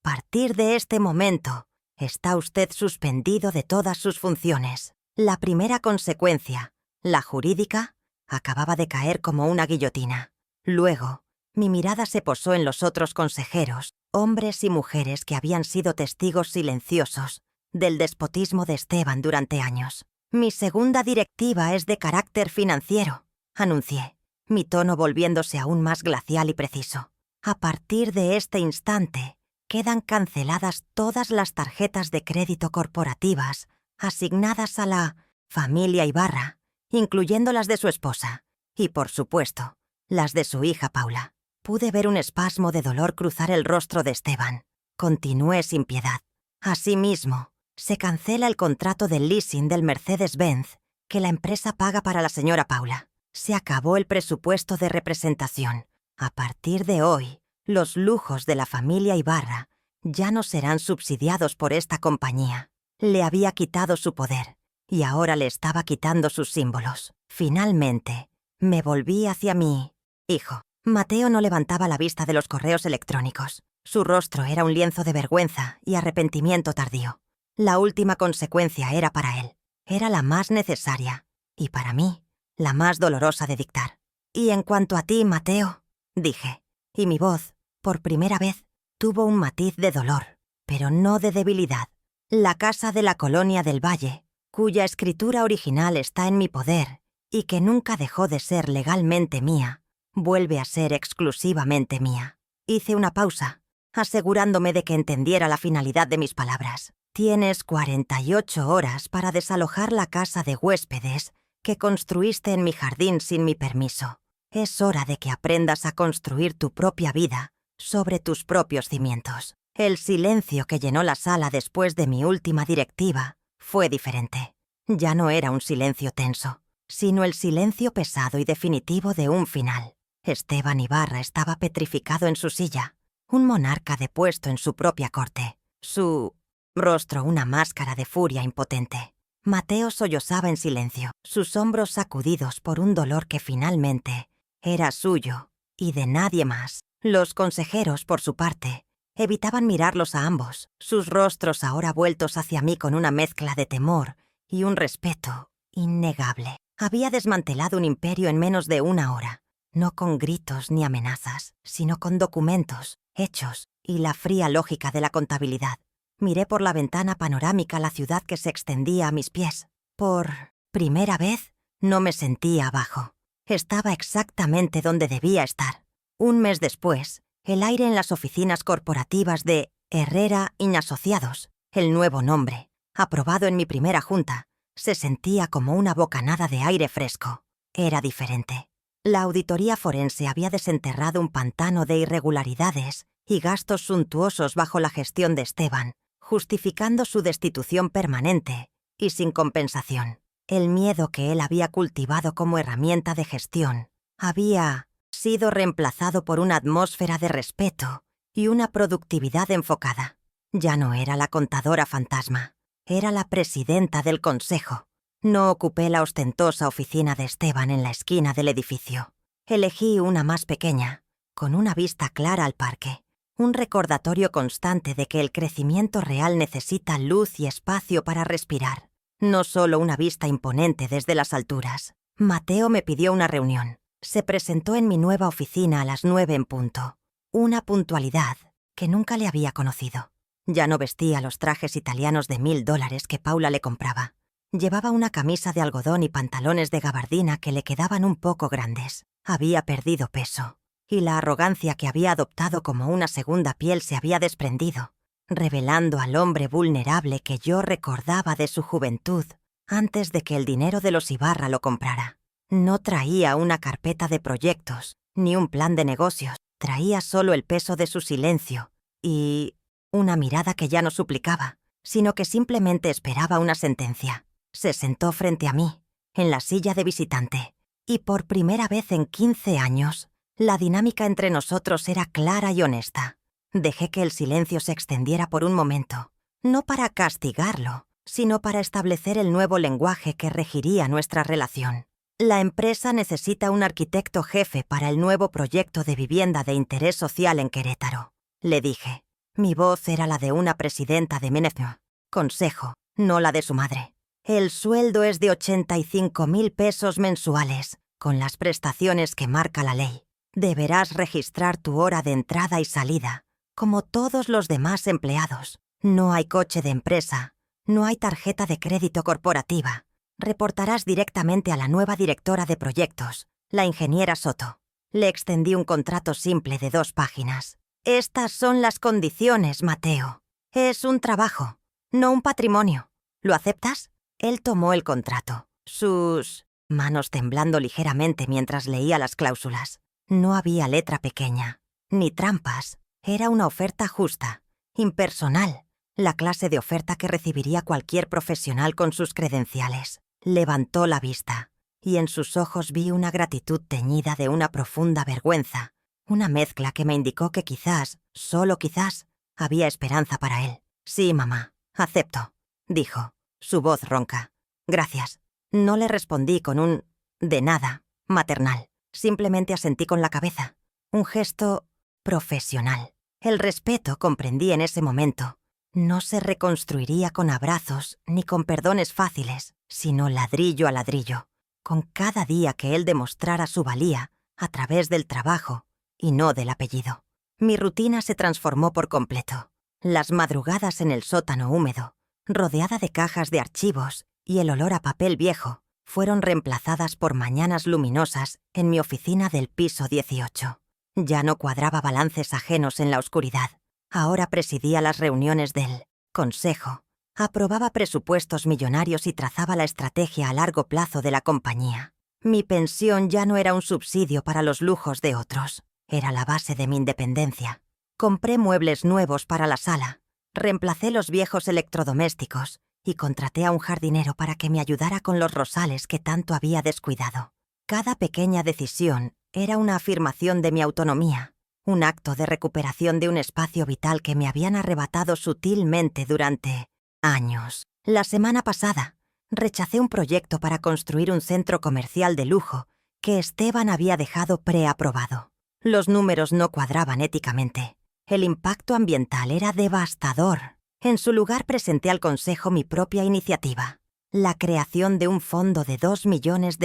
partir de este momento, está usted suspendido de todas sus funciones. La primera consecuencia, la jurídica, Acababa de caer como una guillotina. Luego, mi mirada se posó en los otros consejeros, hombres y mujeres que habían sido testigos silenciosos del despotismo de Esteban durante años. «Mi segunda directiva es de carácter financiero», anuncié, mi tono volviéndose aún más glacial y preciso. «A partir de este instante, quedan canceladas todas las tarjetas de crédito corporativas asignadas a la familia Ibarra, incluyendo las de su esposa, y, por supuesto, las de su hija Paula». Pude ver un espasmo de dolor cruzar el rostro de Esteban. Continué sin piedad. Asimismo, se cancela el contrato de leasing del Mercedes-Benz que la empresa paga para la señora Paula. Se acabó el presupuesto de representación. A partir de hoy, los lujos de la familia Ibarra ya no serán subsidiados por esta compañía. Le había quitado su poder y ahora le estaba quitando sus símbolos. Finalmente, me volví hacia mi hijo. Mateo no levantaba la vista de los correos electrónicos. Su rostro era un lienzo de vergüenza y arrepentimiento tardío. La última consecuencia era para él. Era la más necesaria. Y para mí, la más dolorosa de dictar. «Y en cuanto a ti, Mateo», dije, y mi voz, por primera vez, tuvo un matiz de dolor, pero no de debilidad. «La casa de la Colonia del Valle, cuya escritura original está en mi poder y que nunca dejó de ser legalmente mía, vuelve a ser exclusivamente mía». Hice una pausa, asegurándome de que entendiera la finalidad de mis palabras. «Tienes 48 horas para desalojar la casa de huéspedes que construiste en mi jardín sin mi permiso. Es hora de que aprendas a construir tu propia vida sobre tus propios cimientos». El silencio que llenó la sala después de mi última directiva fue diferente. Ya no era un silencio tenso, sino el silencio pesado y definitivo de un final. Esteban Ibarra estaba petrificado en su silla, un monarca depuesto en su propia corte. Su rostro una máscara de furia impotente. Mateo sollozaba en silencio, sus hombros sacudidos por un dolor que finalmente era suyo y de nadie más. Los consejeros, por su parte, evitaban mirarlos a ambos, sus rostros ahora vueltos hacia mí con una mezcla de temor y un respeto innegable. Había desmantelado un imperio en menos de una hora. No con gritos ni amenazas, sino con documentos, hechos y la fría lógica de la contabilidad. Miré por la ventana panorámica la ciudad que se extendía a mis pies. Por primera vez, no me sentía abajo. Estaba exactamente donde debía estar. Un mes después, el aire en las oficinas corporativas de Herrera y Asociados, el nuevo nombre, aprobado en mi primera junta, se sentía como una bocanada de aire fresco. Era diferente. La auditoría forense había desenterrado un pantano de irregularidades y gastos suntuosos bajo la gestión de Esteban, justificando su destitución permanente y sin compensación. El miedo que él había cultivado como herramienta de gestión había sido reemplazado por una atmósfera de respeto y una productividad enfocada. Ya no era la contadora fantasma, era la presidenta del consejo. No ocupé la ostentosa oficina de Esteban en la esquina del edificio. Elegí una más pequeña, con una vista clara al parque. Un recordatorio constante de que el crecimiento real necesita luz y espacio para respirar. No solo una vista imponente desde las alturas. Mateo me pidió una reunión. Se presentó en mi nueva oficina a las 9 en punto. Una puntualidad que nunca le había conocido. Ya no vestía los trajes italianos de $1000 que Paula le compraba. Llevaba una camisa de algodón y pantalones de gabardina que le quedaban un poco grandes. Había perdido peso, y la arrogancia que había adoptado como una segunda piel se había desprendido, revelando al hombre vulnerable que yo recordaba de su juventud antes de que el dinero de los Ibarra lo comprara. No traía una carpeta de proyectos, ni un plan de negocios. Traía solo el peso de su silencio y una mirada que ya no suplicaba, sino que simplemente esperaba una sentencia. Se sentó frente a mí, en la silla de visitante, y por primera vez en 15 años, la dinámica entre nosotros era clara y honesta. Dejé que el silencio se extendiera por un momento, no para castigarlo, sino para establecer el nuevo lenguaje que regiría nuestra relación. La empresa necesita un arquitecto jefe para el nuevo proyecto de vivienda de interés social en Querétaro, le dije. Mi voz era la de una presidenta de Menezno. Consejo, no la de su madre. El sueldo es de 85,000 pesos mensuales, con las prestaciones que marca la ley. Deberás registrar tu hora de entrada y salida, como todos los demás empleados. No hay coche de empresa, no hay tarjeta de crédito corporativa. Reportarás directamente a la nueva directora de proyectos, la ingeniera Soto. Le extendí un contrato simple de 2 páginas. Estas son las condiciones, Mateo. Es un trabajo, no un patrimonio. ¿Lo aceptas? Él tomó el contrato, sus manos temblando ligeramente mientras leía las cláusulas. No había letra pequeña, ni trampas. Era una oferta justa, impersonal, la clase de oferta que recibiría cualquier profesional con sus credenciales. Levantó la vista, y en sus ojos vi una gratitud teñida de una profunda vergüenza, una mezcla que me indicó que quizás, solo quizás, había esperanza para él. «Sí, mamá, acepto», dijo, su voz ronca. «Gracias». No le respondí con un «de nada» maternal. Simplemente asentí con la cabeza. Un gesto profesional. El respeto, comprendí en ese momento, no se reconstruiría con abrazos ni con perdones fáciles, sino ladrillo a ladrillo, con cada día que él demostrara su valía a través del trabajo y no del apellido. Mi rutina se transformó por completo. Las madrugadas en el sótano húmedo, rodeada de cajas de archivos y el olor a papel viejo, fueron reemplazadas por mañanas luminosas en mi oficina del piso 18. Ya no cuadraba balances ajenos en la oscuridad. Ahora presidía las reuniones del consejo, aprobaba presupuestos millonarios y trazaba la estrategia a largo plazo de la compañía. Mi pensión ya no era un subsidio para los lujos de otros, era la base de mi independencia. Compré muebles nuevos para la sala, reemplacé los viejos electrodomésticos y contraté a un jardinero para que me ayudara con los rosales que tanto había descuidado. Cada pequeña decisión era una afirmación de mi autonomía, un acto de recuperación de un espacio vital que me habían arrebatado sutilmente durante años. La semana pasada, rechacé un proyecto para construir un centro comercial de lujo que Esteban había dejado preaprobado. Los números no cuadraban éticamente. El impacto ambiental era devastador. En su lugar presenté al Consejo mi propia iniciativa, la creación de un fondo de $2 millones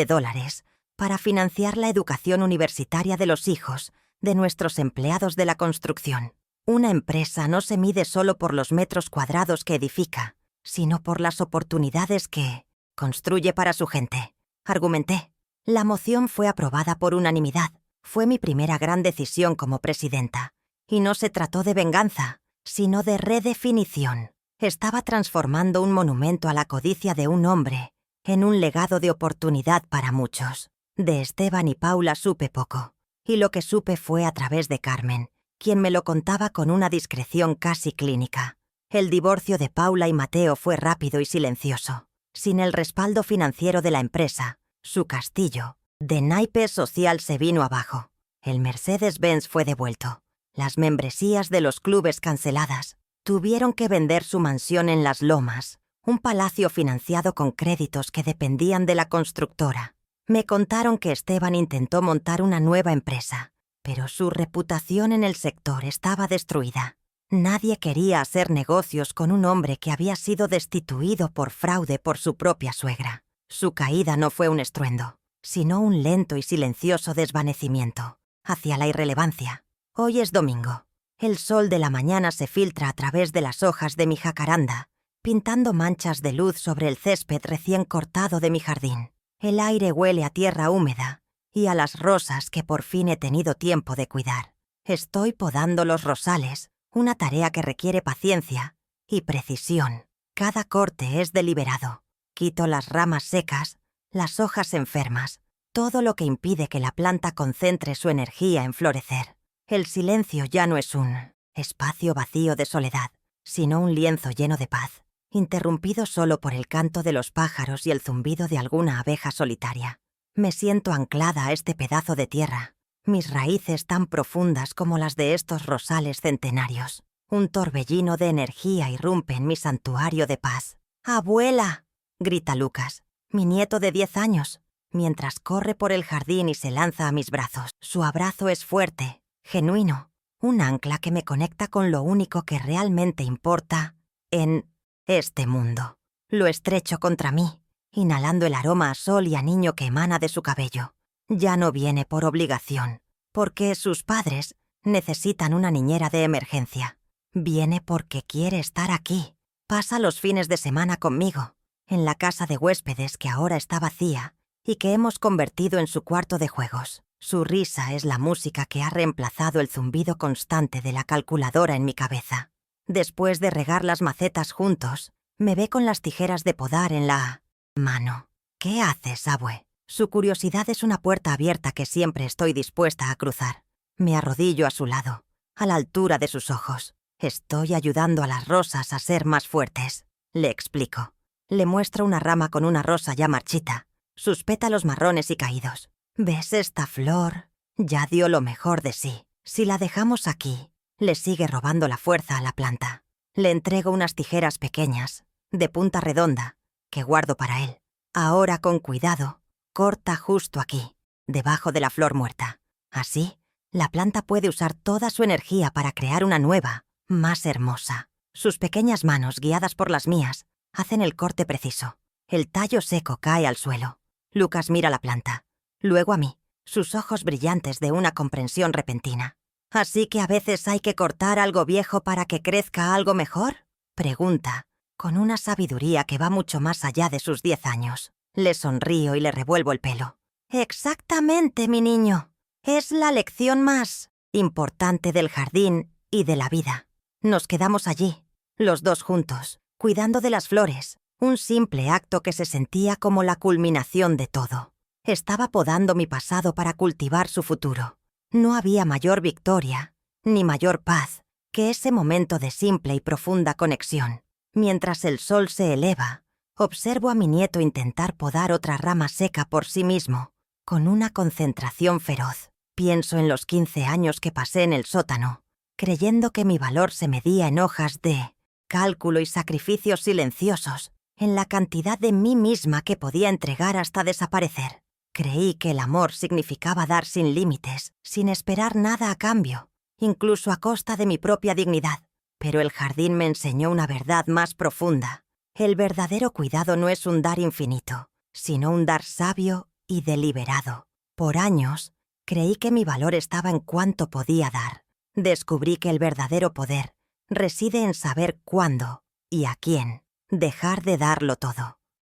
para financiar la educación universitaria de los hijos de nuestros empleados de la construcción. Una empresa no se mide solo por los metros cuadrados que edifica, sino por las oportunidades que construye para su gente, argumenté. La moción fue aprobada por unanimidad. Fue mi primera gran decisión como presidenta. Y no se trató de venganza, sino de redefinición. Estaba transformando un monumento a la codicia de un hombre en un legado de oportunidad para muchos. De Esteban y Paula supe poco, y lo que supe fue a través de Carmen, quien me lo contaba con una discreción casi clínica. El divorcio de Paula y Mateo fue rápido y silencioso. Sin el respaldo financiero de la empresa, su castillo, de naipe social, se vino abajo. El Mercedes-Benz fue devuelto. Las membresías de los clubes canceladas. Tuvieron que vender su mansión en Las Lomas, un palacio financiado con créditos que dependían de la constructora. Me contaron que Esteban intentó montar una nueva empresa, pero su reputación en el sector estaba destruida. Nadie quería hacer negocios con un hombre que había sido destituido por fraude por su propia suegra. Su caída no fue un estruendo, sino un lento y silencioso desvanecimiento hacia la irrelevancia. Hoy es domingo. El sol de la mañana se filtra a través de las hojas de mi jacaranda, pintando manchas de luz sobre el césped recién cortado de mi jardín. El aire huele a tierra húmeda y a las rosas que por fin he tenido tiempo de cuidar. Estoy podando los rosales, una tarea que requiere paciencia y precisión. Cada corte es deliberado. Quito las ramas secas, las hojas enfermas, todo lo que impide que la planta concentre su energía en florecer. El silencio ya no es un espacio vacío de soledad, sino un lienzo lleno de paz, interrumpido solo por el canto de los pájaros y el zumbido de alguna abeja solitaria. Me siento anclada a este pedazo de tierra, mis raíces tan profundas como las de estos rosales centenarios. Un torbellino de energía irrumpe en mi santuario de paz. «¡Abuela!», grita Lucas, mi nieto de 10 años, mientras corre por el jardín y se lanza a mis brazos. Su abrazo es fuerte, genuino, un ancla que me conecta con lo único que realmente importa en este mundo. Lo estrecho contra mí, inhalando el aroma a sol y a niño que emana de su cabello. Ya no viene por obligación, porque sus padres necesitan una niñera de emergencia. Viene porque quiere estar aquí. Pasa los fines de semana conmigo, en la casa de huéspedes que ahora está vacía y que hemos convertido en su cuarto de juegos. Su risa es la música que ha reemplazado el zumbido constante de la calculadora en mi cabeza. Después de regar las macetas juntos, me ve con las tijeras de podar en la mano. ¿Qué haces, abue? Su curiosidad es una puerta abierta que siempre estoy dispuesta a cruzar. Me arrodillo a su lado, a la altura de sus ojos. Estoy ayudando a las rosas a ser más fuertes. Le explico. Le muestro una rama con una rosa ya marchita, sus pétalos marrones y caídos. ¿Ves esta flor? Ya dio lo mejor de sí. Si la dejamos aquí, le sigue robando la fuerza a la planta. Le entrego unas tijeras pequeñas, de punta redonda, que guardo para él. Ahora, con cuidado, corta justo aquí, debajo de la flor muerta. Así, la planta puede usar toda su energía para crear una nueva, más hermosa. Sus pequeñas manos, guiadas por las mías, hacen el corte preciso. El tallo seco cae al suelo. Lucas mira la planta, luego a mí, sus ojos brillantes de una comprensión repentina. ¿Así que a veces hay que cortar algo viejo para que crezca algo mejor? Pregunta, con una sabiduría que va mucho más allá de sus 10 años. Le sonrío y le revuelvo el pelo. Exactamente, mi niño. Es la lección más importante del jardín y de la vida. Nos quedamos allí, los dos juntos, cuidando de las flores, un simple acto que se sentía como la culminación de todo. Estaba podando mi pasado para cultivar su futuro. No había mayor victoria, ni mayor paz, que ese momento de simple y profunda conexión. Mientras el sol se eleva, observo a mi nieto intentar podar otra rama seca por sí mismo, con una concentración feroz. Pienso en los 15 años que pasé en el sótano, creyendo que mi valor se medía en hojas de cálculo y sacrificios silenciosos, en la cantidad de mí misma que podía entregar hasta desaparecer. Creí que el amor significaba dar sin límites, sin esperar nada a cambio, incluso a costa de mi propia dignidad. Pero el jardín me enseñó una verdad más profunda. El verdadero cuidado no es un dar infinito, sino un dar sabio y deliberado. Por años, creí que mi valor estaba en cuánto podía dar. Descubrí que el verdadero poder reside en saber cuándo y a quién dejar de darlo todo.